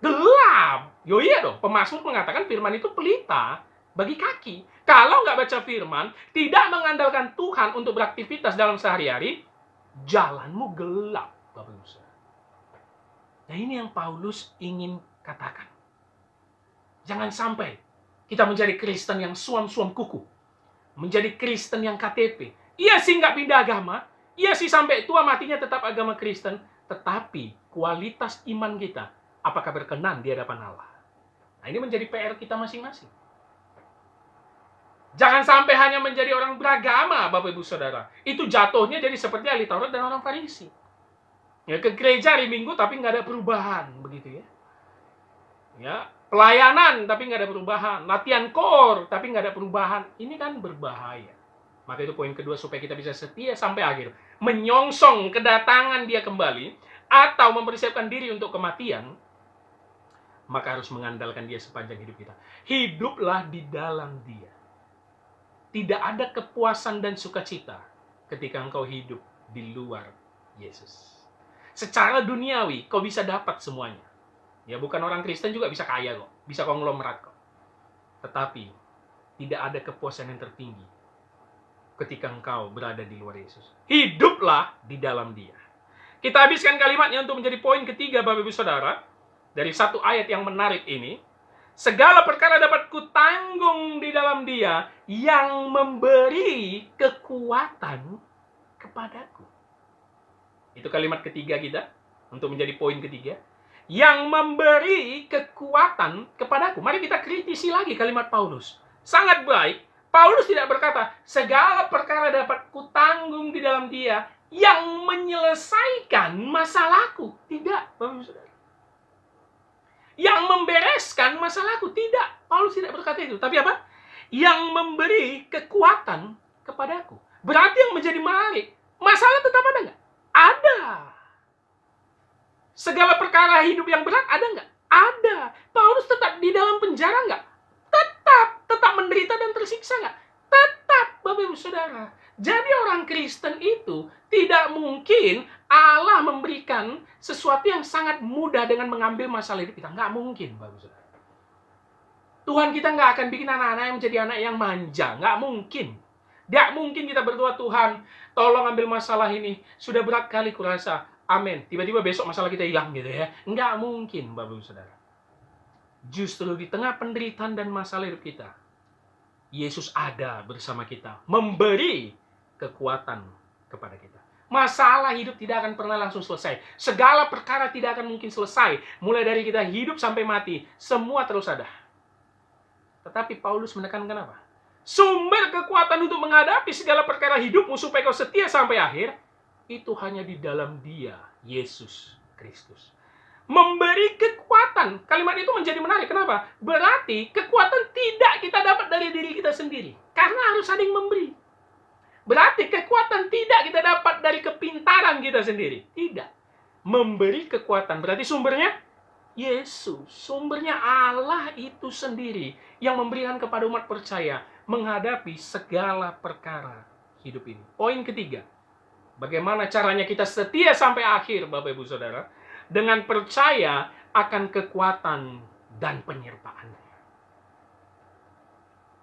[SPEAKER 2] gelap. Yo iya dong, pemazmur mengatakan firman itu pelita bagi kaki. Kalau nggak baca firman, tidak mengandalkan Tuhan untuk beraktivitas dalam sehari-hari, jalanmu gelap, Bapak Ibu Saudara. Nah, ini yang Paulus ingin katakan. Jangan sampai kita menjadi Kristen yang suam-suam kuku. Menjadi Kristen yang KTP. Iya sih nggak pindah agama. Iya sih sampai tua matinya tetap agama Kristen. Tetapi kualitas iman kita, apakah berkenan di hadapan Allah? Nah, ini menjadi PR kita masing-masing. Jangan sampai hanya menjadi orang beragama, Bapak Ibu Saudara. Itu jatuhnya jadi seperti ahli Taurat dan orang Farisi. Ya, ke gereja hari Minggu tapi nggak ada perubahan, begitu ya. Ya, pelayanan tapi nggak ada perubahan, latihan core tapi nggak ada perubahan. Ini kan berbahaya. Maka itu poin kedua, supaya kita bisa setia sampai akhir, menyongsong kedatangan dia kembali atau mempersiapkan diri untuk kematian, maka harus mengandalkan dia sepanjang hidup kita. Hiduplah di dalam dia. Tidak ada kepuasan dan sukacita ketika engkau hidup di luar Yesus. Secara duniawi, kau bisa dapat semuanya. Ya, bukan orang Kristen juga bisa kaya kok, bisa konglomerat kok. Tetapi, tidak ada kepuasan yang tertinggi ketika engkau berada di luar Yesus. Hiduplah di dalam dia. Kita habiskan kalimatnya untuk menjadi poin ketiga, Bapak Ibu Saudara. Dari satu ayat yang menarik ini. Segala perkara dapat kutanggung di dalam dia yang memberi kekuatan kepadaku. Itu kalimat ketiga kita untuk menjadi poin ketiga. Yang memberi kekuatan kepadaku. Mari kita kritisi lagi kalimat Paulus. Sangat baik. Paulus tidak berkata, segala perkara dapat kutanggung di dalam dia yang menyelesaikan masalahku. Tidak, Bapak Ibu Saudara. Yang membereskan masalahku. Tidak, Paulus tidak berkata itu. Tapi apa? Yang memberi kekuatan kepadaku. Berarti yang menjadi menarik, masalah tetap ada nggak? Ada. Segala perkara hidup yang berat ada nggak? Ada. Paulus tetap di dalam penjara nggak? Tetap menderita dan tersiksa nggak? Tetap, Bapak Ibu Saudara. Jadi orang Kristen itu tidak mungkin Allah memberikan sesuatu yang sangat mudah dengan mengambil masalah hidup kita. Nggak mungkin, Bapak Ibu Saudara. Tuhan kita nggak akan bikin anak-anak yang menjadi anak yang manja. Nggak mungkin. Nggak mungkin kita berdoa, Tuhan, tolong ambil masalah ini. Sudah berat kali kurasa. Amin. Tiba-tiba besok masalah kita hilang gitu ya. Nggak mungkin, Bapak Ibu Saudara. Justru di tengah penderitaan dan masalah hidup kita, Yesus ada bersama kita, memberi kekuatan kepada kita. Masalah hidup tidak akan pernah langsung selesai. Segala perkara tidak akan mungkin selesai. Mulai dari kita hidup sampai mati, semua terus ada. Tetapi Paulus menekankan apa? Sumber kekuatan untuk menghadapi segala perkara hidupmu supaya kau setia sampai akhir, itu hanya di dalam dia, Yesus Kristus. Memberi kekuatan. Kalimat itu menjadi menarik. Kenapa? Berarti kekuatan tidak kita dapat dari diri kita sendiri. Karena harus ada yang memberi. Berarti kekuatan tidak kita dapat dari kepintaran kita sendiri. Tidak. Memberi kekuatan. Berarti sumbernya Yesus. Sumbernya Allah itu sendiri. Yang memberikan kepada umat percaya menghadapi segala perkara hidup ini. Poin ketiga. Bagaimana caranya kita setia sampai akhir, Bapak Ibu Saudara? Dengan percaya akan kekuatan dan penyertaannya.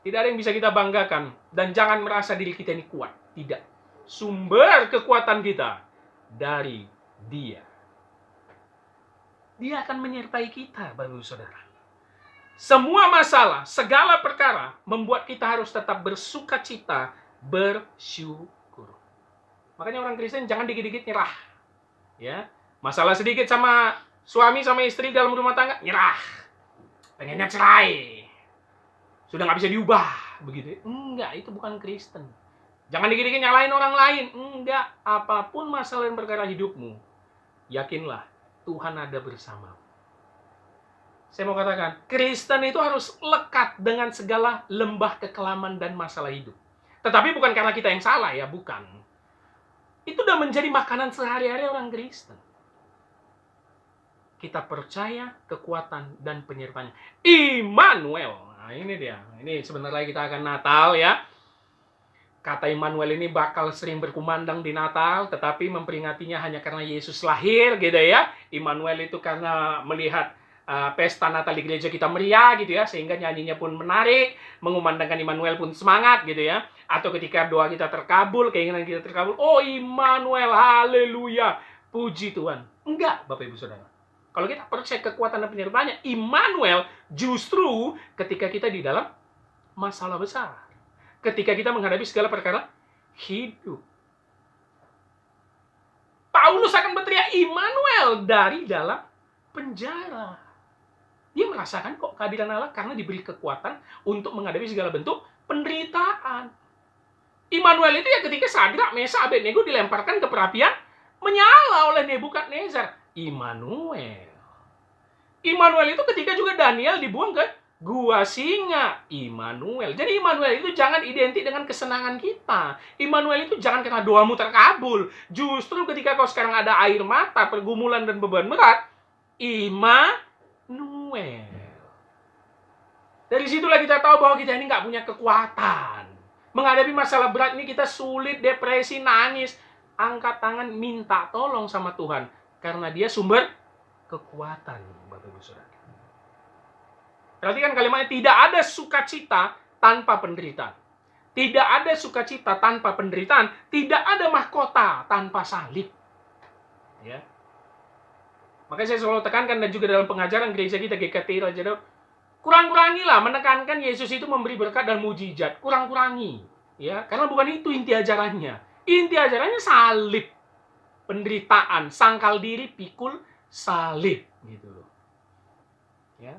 [SPEAKER 2] Tidak ada yang bisa kita banggakan. Dan jangan merasa diri kita ini kuat. Tidak. Sumber kekuatan kita dari dia. Dia akan menyertai kita, Bapak Ibu Saudara. Semua masalah, segala perkara membuat kita harus tetap bersuka cita, bersyukur. Makanya orang Kristen jangan dikit-dikit nyerah. Ya. Masalah sedikit sama suami sama istri dalam rumah tangga, nyerah. Pengennya cerai. Sudah nggak bisa diubah. Begitu. Enggak, itu bukan Kristen. Jangan dikit-dikit nyalain orang lain. Enggak. Apapun masalah dan perkara hidupmu, yakinlah Tuhan ada bersamamu. Saya mau katakan, Kristen itu harus lekat dengan segala lembah kekelaman dan masalah hidup. Tetapi bukan karena kita yang salah ya, bukan. Itu udah menjadi makanan sehari-hari orang Kristen. Kita percaya kekuatan dan penyertanya. Immanuel. Nah ini dia. Ini sebentar lagi kita akan Natal ya. Kata Immanuel ini bakal sering berkumandang di Natal, tetapi memperingatinya hanya karena Yesus lahir gitu ya. Immanuel itu karena melihat pesta Natal di gereja kita meriah gitu ya, sehingga nyanyinya pun menarik, mengumandangkan Immanuel pun semangat gitu ya. Atau ketika doa kita terkabul, keinginan kita terkabul, oh Immanuel, haleluya, puji Tuhan. Enggak, Bapak Ibu Saudara. Kalau kita percaya kekuatan dan penyertanya, Immanuel justru ketika kita di dalam masalah besar. Ketika kita menghadapi segala perkara hidup. Paulus akan berteriak Immanuel dari dalam penjara. Dia merasakan kok kehadiran Allah karena diberi kekuatan untuk menghadapi segala bentuk penderitaan. Immanuel itu ya ketika Sadrak, Mesak, Abednego dilemparkan ke perapian menyala oleh Nebukadnezar. Immanuel. Immanuel itu ketika juga Daniel dibuang ke gua singa. Immanuel. Jadi Immanuel itu jangan identik dengan kesenangan kita. Immanuel itu jangan karena doamu terkabul. Justru ketika kau sekarang ada air mata, pergumulan dan beban berat, Immanuel. Dari situlah kita tahu bahwa kita ini nggak punya kekuatan. Menghadapi masalah berat ini kita sulit, depresi, nangis. Angkat tangan, minta tolong sama Tuhan. Karena dia sumber kekuatan, Bapak Ibu Saudara. Perhatikan kalimatnya, tidak ada sukacita tanpa penderitaan. Tidak ada sukacita tanpa penderitaan. Tidak ada mahkota tanpa salib. Ya. Makanya saya selalu tekankan dan juga dalam pengajaran gereja kita GKT Raja Daud, kurang-kurangilah menekankan Yesus itu memberi berkat dan mujizat. Kurang-kurangi. Ya, karena bukan itu inti ajarannya. Inti ajarannya salib. Penderitaan, sangkal diri, pikul salib gitu loh. Ya.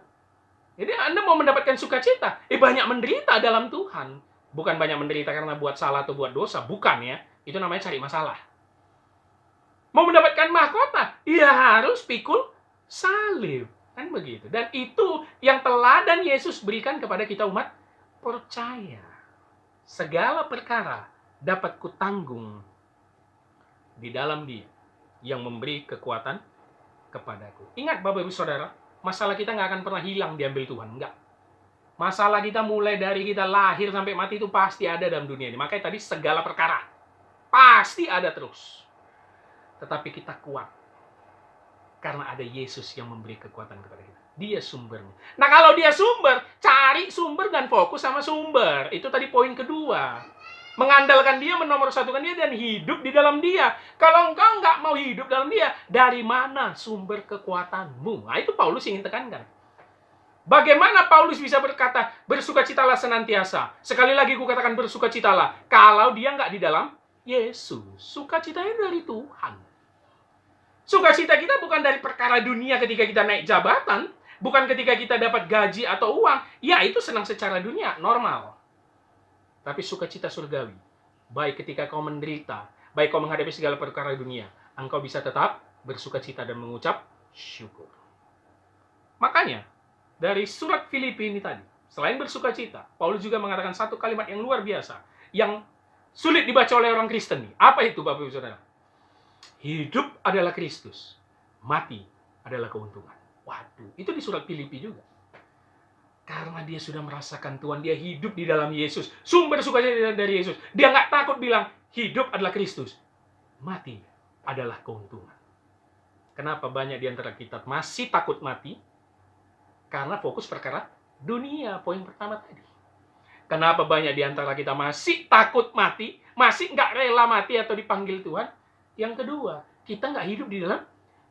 [SPEAKER 2] Jadi Anda mau mendapatkan sukacita, banyak menderita dalam Tuhan. Bukan banyak menderita karena buat salah atau buat dosa, bukan ya. Itu namanya cari masalah. Mau mendapatkan mahkota, ya harus pikul salib. Kan begitu. Dan itu yang teladan Yesus berikan kepada kita umat percaya. Segala perkara dapat kutanggung di dalam Dia yang memberi kekuatan kepadaku. Ingat Bapak Ibu Saudara, masalah kita nggak akan pernah hilang diambil Tuhan. Enggak. Masalah kita mulai dari kita lahir sampai mati itu pasti ada dalam dunia ini. Makanya tadi segala perkara pasti ada terus. Tetapi kita kuat karena ada Yesus yang memberi kekuatan kepada kita. Dia sumbernya. Nah kalau dia sumber, cari sumber dan fokus sama sumber. Itu tadi poin kedua. Mengandalkan dia, menomorsatukan dia, dan hidup di dalam dia. Kalau engkau nggak mau hidup dalam dia, dari mana sumber kekuatanmu? Nah itu Paulus ingin tekankan. Bagaimana Paulus bisa berkata, bersukacitalah senantiasa. Sekali lagi kukatakan bersukacitalah. Kalau dia nggak di dalam Yesus. Sukacitanya dari Tuhan. Sukacita kita bukan dari perkara dunia ketika kita naik jabatan. Bukan ketika kita dapat gaji atau uang. Ya itu senang secara dunia, normal. Tapi sukacita surgawi, baik ketika kau menderita, baik kau menghadapi segala perkara dunia, engkau bisa tetap bersukacita dan mengucap syukur. Makanya, dari surat Filipi ini tadi, selain bersukacita, Paulus juga mengatakan satu kalimat yang luar biasa, yang sulit dibaca oleh orang Kristen nih. Apa itu Bapak Ibu Saudara? Hidup adalah Kristus, mati adalah keuntungan. Waduh, itu di surat Filipi juga. Karena dia sudah merasakan Tuhan, dia hidup di dalam Yesus. Sumber sukacita dari Yesus. Dia nggak takut bilang, hidup adalah Kristus. Mati adalah keuntungan. Kenapa banyak di antara kita masih takut mati? Karena fokus perkara dunia, poin pertama tadi. Kenapa banyak di antara kita masih takut mati, masih nggak rela mati atau dipanggil Tuhan? Yang kedua, kita nggak hidup di dalam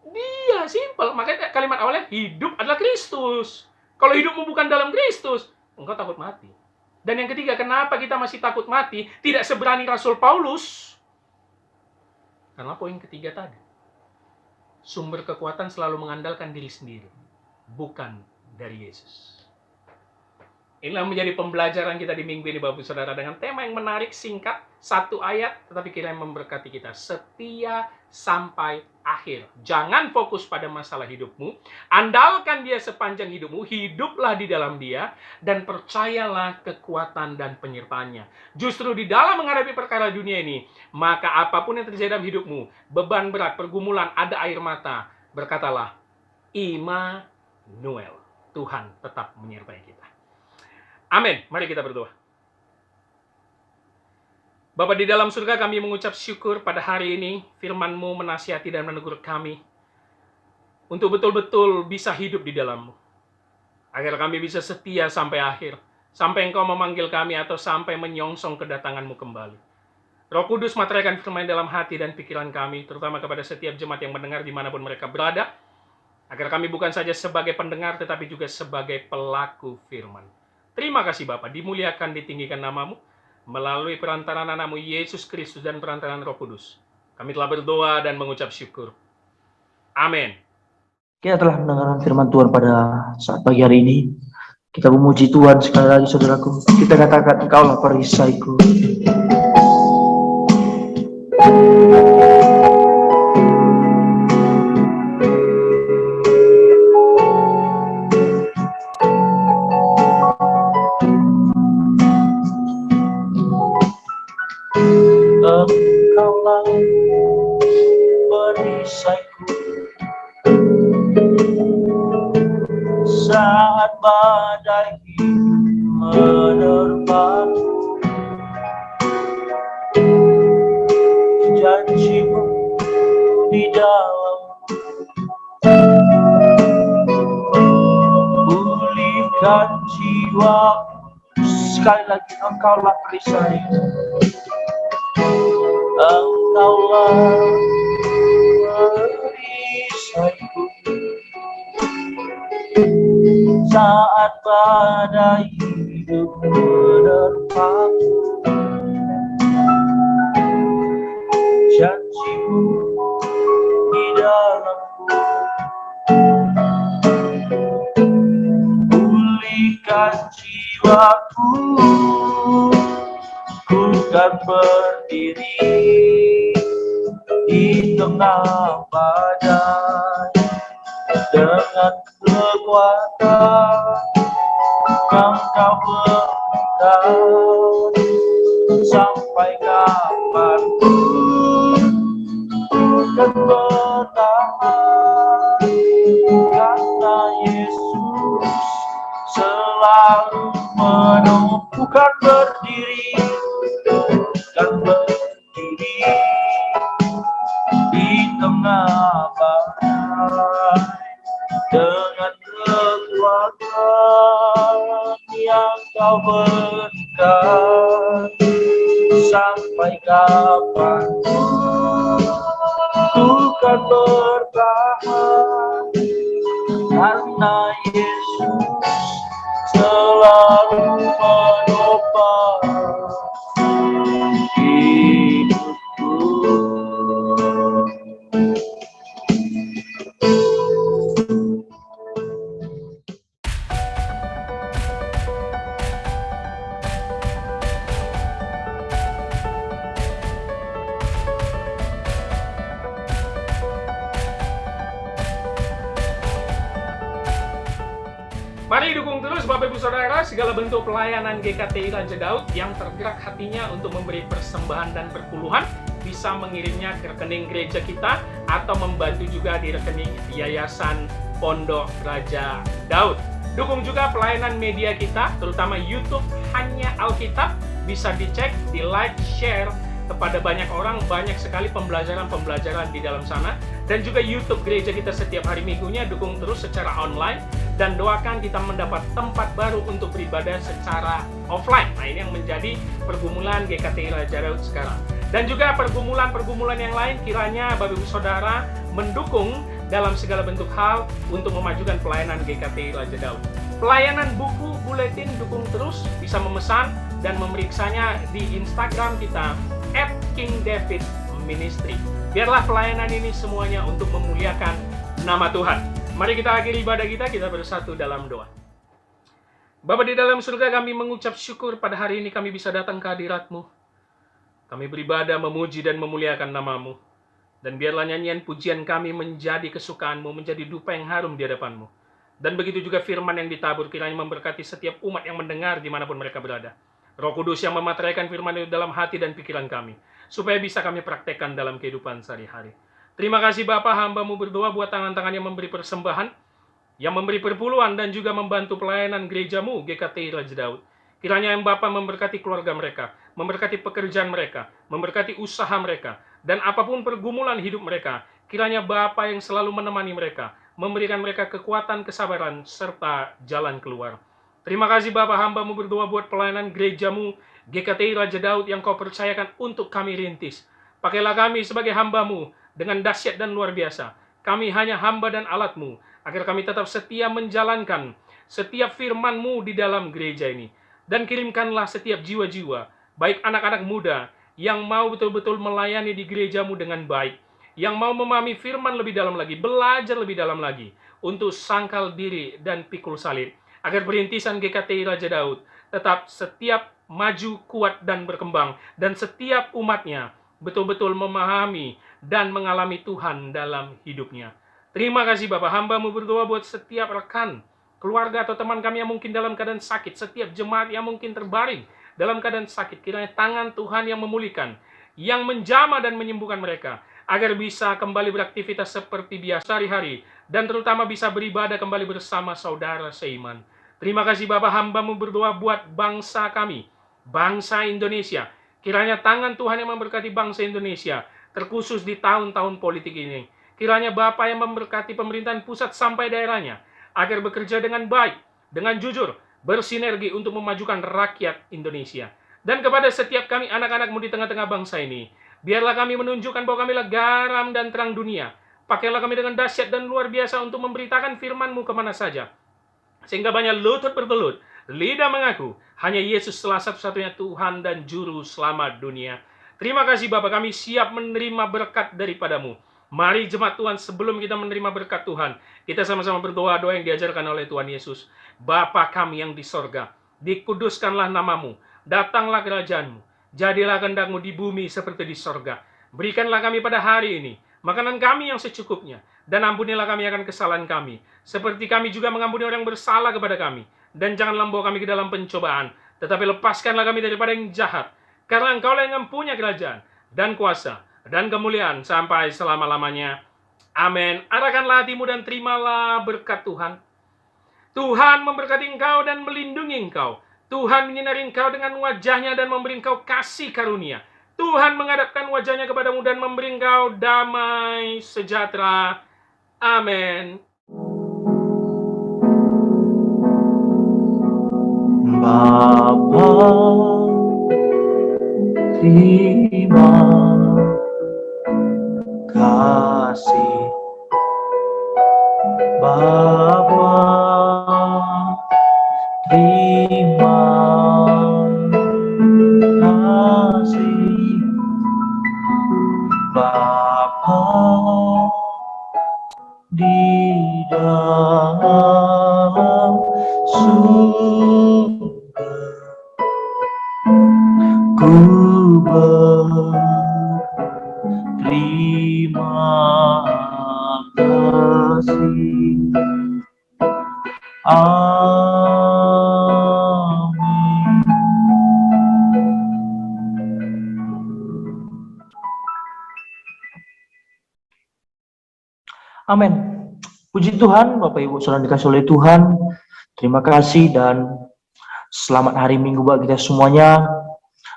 [SPEAKER 2] Dia, simple. Makanya kalimat awalnya, hidup adalah Kristus. Kalau hidupmu bukan dalam Kristus, engkau takut mati. Dan yang ketiga, kenapa kita masih takut mati? Tidak seberani Rasul Paulus. Karena poin ketiga tadi. Sumber kekuatan selalu mengandalkan diri sendiri. Bukan dari Yesus. Inilah menjadi pembelajaran kita di minggu ini, Bapak Saudara. Dengan tema yang menarik, singkat, satu ayat, tetapi kiranya memberkati kita. Setia sampai akhir. Jangan fokus pada masalah hidupmu, andalkan dia sepanjang hidupmu, hiduplah di dalam dia, dan percayalah kekuatan dan penyertaannya. Justru di dalam menghadapi perkara dunia ini, maka apapun yang terjadi dalam hidupmu, beban berat, pergumulan, ada air mata, berkatalah, Immanuel, Tuhan tetap menyertai kita. Amin. Mari kita berdoa. Bapa di dalam surga, kami mengucap syukur pada hari ini firman-Mu menasihati dan menegur kami untuk betul-betul bisa hidup di dalam-Mu, agar kami bisa setia sampai akhir, sampai Engkau memanggil kami atau sampai menyongsong kedatangan-Mu kembali. Roh Kudus, materaikan firman dalam hati dan pikiran kami, terutama kepada setiap jemaat yang mendengar dimanapun mereka berada, agar kami bukan saja sebagai pendengar tetapi juga sebagai pelaku firman. Terima kasih Bapa, dimuliakan, ditinggikan nama-Mu melalui perantaraan anak-Mu Yesus Kristus dan perantaraan Roh Kudus. Kami telah berdoa dan mengucap syukur. Amin.
[SPEAKER 1] Kita telah mendengarkan firman Tuhan pada saat pagi hari ini. Kita memuji Tuhan sekali lagi, saudaraku. Kita katakan, Engkaulah perisaiku. Engkaulah perisaiku saat badai menerpaku. Janji-Mu di dalam pulihkan jiwaku. Sekali lagi, Engkaulah perisaiku. Engkaulah perisaiku saat badai hidup menerpaku. Janji-Mu di dalamku pulihkan jiwaku. Ku kan berdiri di tengah badai dengan kekuatan yang Kau berikan. Sampai kapanpun ku kan bertahan, karena Yesus selalu menumpukan berdiri, kan berdiri di tengah badai dengan kekuatan yang Kau berikan. Sampai kapanpun ku kan bertahan, karena Yesus selalu menopang hidupku.
[SPEAKER 2] Mari dukung terus Bapak Ibu Saudara segala bentuk pelayanan GKTI Raja Daud yang tergerak hatinya untuk memberi persembahan dan perpuluhan, bisa mengirimnya ke rekening gereja kita atau membantu juga di rekening Yayasan Pondok Raja Daud. Dukung juga pelayanan media kita, terutama YouTube Hanya Alkitab, bisa dicek, di like, share kepada banyak orang, banyak sekali pembelajaran-pembelajaran di dalam sana. Dan juga YouTube gereja kita setiap hari minggunya, dukung terus secara online. Dan doakan kita mendapat tempat baru untuk beribadah secara offline. Nah, ini yang menjadi pergumulan GKTI Raja Daud sekarang. Dan juga pergumulan-pergumulan yang lain, kiranya Bapak Ibu Saudara mendukung dalam segala bentuk hal untuk memajukan pelayanan GKTI Raja Daud. Pelayanan buku, buletin, dukung terus, bisa memesan dan memeriksanya di Instagram kita @KingDavidMinistry. Biarlah pelayanan ini semuanya untuk memuliakan nama Tuhan. Mari kita akhiri ibadah kita bersatu dalam doa. Bapa di dalam surga, kami mengucap syukur pada hari ini kami bisa datang ke hadirat-Mu. Kami beribadah, memuji dan memuliakan nama-Mu. Dan biarlah nyanyian pujian kami menjadi kesukaan-Mu, menjadi dupa yang harum di hadapan-Mu. Dan begitu juga firman yang ditabur kiranya memberkati setiap umat yang mendengar dimanapun mereka berada. Roh Kudus yang memateraikan firman itu dalam hati dan pikiran kami, supaya bisa kami praktekkan dalam kehidupan sehari-hari. Terima kasih Bapa, hamba-Mu berdoa buat tangan-tangan yang memberi persembahan, yang memberi perpuluhan dan juga membantu pelayanan gereja-Mu GKTI Raja Daud. Kiranya yang Bapa memberkati keluarga mereka, memberkati pekerjaan mereka, memberkati usaha mereka, dan apapun pergumulan hidup mereka, kiranya Bapa yang selalu menemani mereka, memberikan mereka kekuatan, kesabaran, serta jalan keluar. Terima kasih Bapa, hamba-Mu berdoa buat pelayanan gereja-Mu GKTI Raja Daud yang Kau percayakan untuk kami rintis. Pakailah kami sebagai hamba-Mu dengan dahsyat dan luar biasa. Kami hanya hamba dan alat-Mu, agar kami tetap setia menjalankan setiap firman-Mu di dalam gereja ini. Dan kirimkanlah setiap jiwa-jiwa, baik anak-anak muda, yang mau betul-betul melayani di gereja-Mu dengan baik, yang mau memahami firman lebih dalam lagi, belajar lebih dalam lagi, untuk sangkal diri dan pikul salib, agar perintisan GKTI Raja Daud tetap setiap maju, kuat, dan berkembang, dan setiap umatnya betul-betul memahami dan mengalami Tuhan dalam hidupnya. Terima kasih Bapak, hamba-Mu berdoa buat setiap rekan, keluarga atau teman kami yang mungkin dalam keadaan sakit, setiap jemaat yang mungkin terbaring dalam keadaan sakit, kiranya tangan Tuhan yang memulihkan, yang menjamah dan menyembuhkan mereka, agar bisa kembali beraktivitas seperti biasa hari-hari, dan terutama bisa beribadah kembali bersama saudara seiman. Terima kasih Bapak, hamba-Mu berdoa buat bangsa kami, bangsa Indonesia. Kiranya tangan Tuhan yang memberkati bangsa Indonesia, terkhusus di tahun-tahun politik ini. Kiranya Bapa yang memberkati pemerintahan pusat sampai daerahnya, agar bekerja dengan baik, dengan jujur, bersinergi untuk memajukan rakyat Indonesia. Dan kepada setiap kami anak-anak-Mu di tengah-tengah bangsa ini, biarlah kami menunjukkan bahwa kamilah garam dan terang dunia. Pakailah kami dengan dahsyat dan luar biasa untuk memberitakan firman-Mu kemana saja, sehingga banyak lutut bertelut, lidah mengaku, hanya Yesus salah satu-satunya Tuhan dan Juru Selamat dunia. Terima kasih Bapa, kami siap menerima berkat daripada-Mu. Mari jemaat Tuhan, sebelum kita menerima berkat Tuhan, kita sama-sama berdoa doa yang diajarkan oleh Tuhan Yesus. Bapa kami yang di sorga, dikuduskanlah nama-Mu, datanglah kerajaan-Mu, jadilah kehendak-Mu di bumi seperti di sorga. Berikanlah kami pada hari ini makanan kami yang secukupnya, dan ampunilah kami akan kesalahan kami, seperti kami juga mengampuni orang yang bersalah kepada kami. Dan janganlah membawa kami ke dalam pencobaan, tetapi lepaskanlah kami daripada yang jahat, karena Engkaulah yang mempunyai kerajaan, dan kuasa, dan kemuliaan sampai selama-lamanya. Amin. Arahkanlah hatimu dan terimalah berkat Tuhan. Tuhan memberkati engkau dan melindungi engkau. Tuhan menyinari engkau dengan wajahnya dan memberi engkau kasih karunia. Tuhan menghadapkan wajahnya kepadamu dan memberi engkau damai sejahtera. Amin.
[SPEAKER 1] Bapa, terima kasih. Bapa, terima kasih. Bapa di dalam surga, ku berterima kasih. Amin. Amin. Puji Tuhan, Bapak Ibu saudara dikasih oleh Tuhan. Terima kasih dan selamat hari Minggu bagi kita semuanya.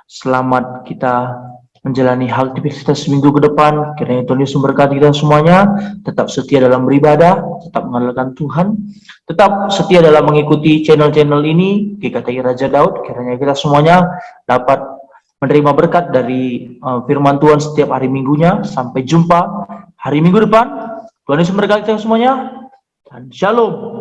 [SPEAKER 1] Selamat kita menjalani aktivitas minggu ke depan. Kiranya Tuhan Yesus memberkati kita semuanya. Tetap setia dalam beribadah, tetap mengandalkan Tuhan, tetap setia dalam mengikuti channel-channel ini, GKTI Raja Daud. Kiranya kita semuanya dapat menerima berkat dari firman Tuhan setiap hari minggunya. Sampai jumpa hari Minggu depan. Tuhan Yesus memberkati kita semuanya. Dan Shalom.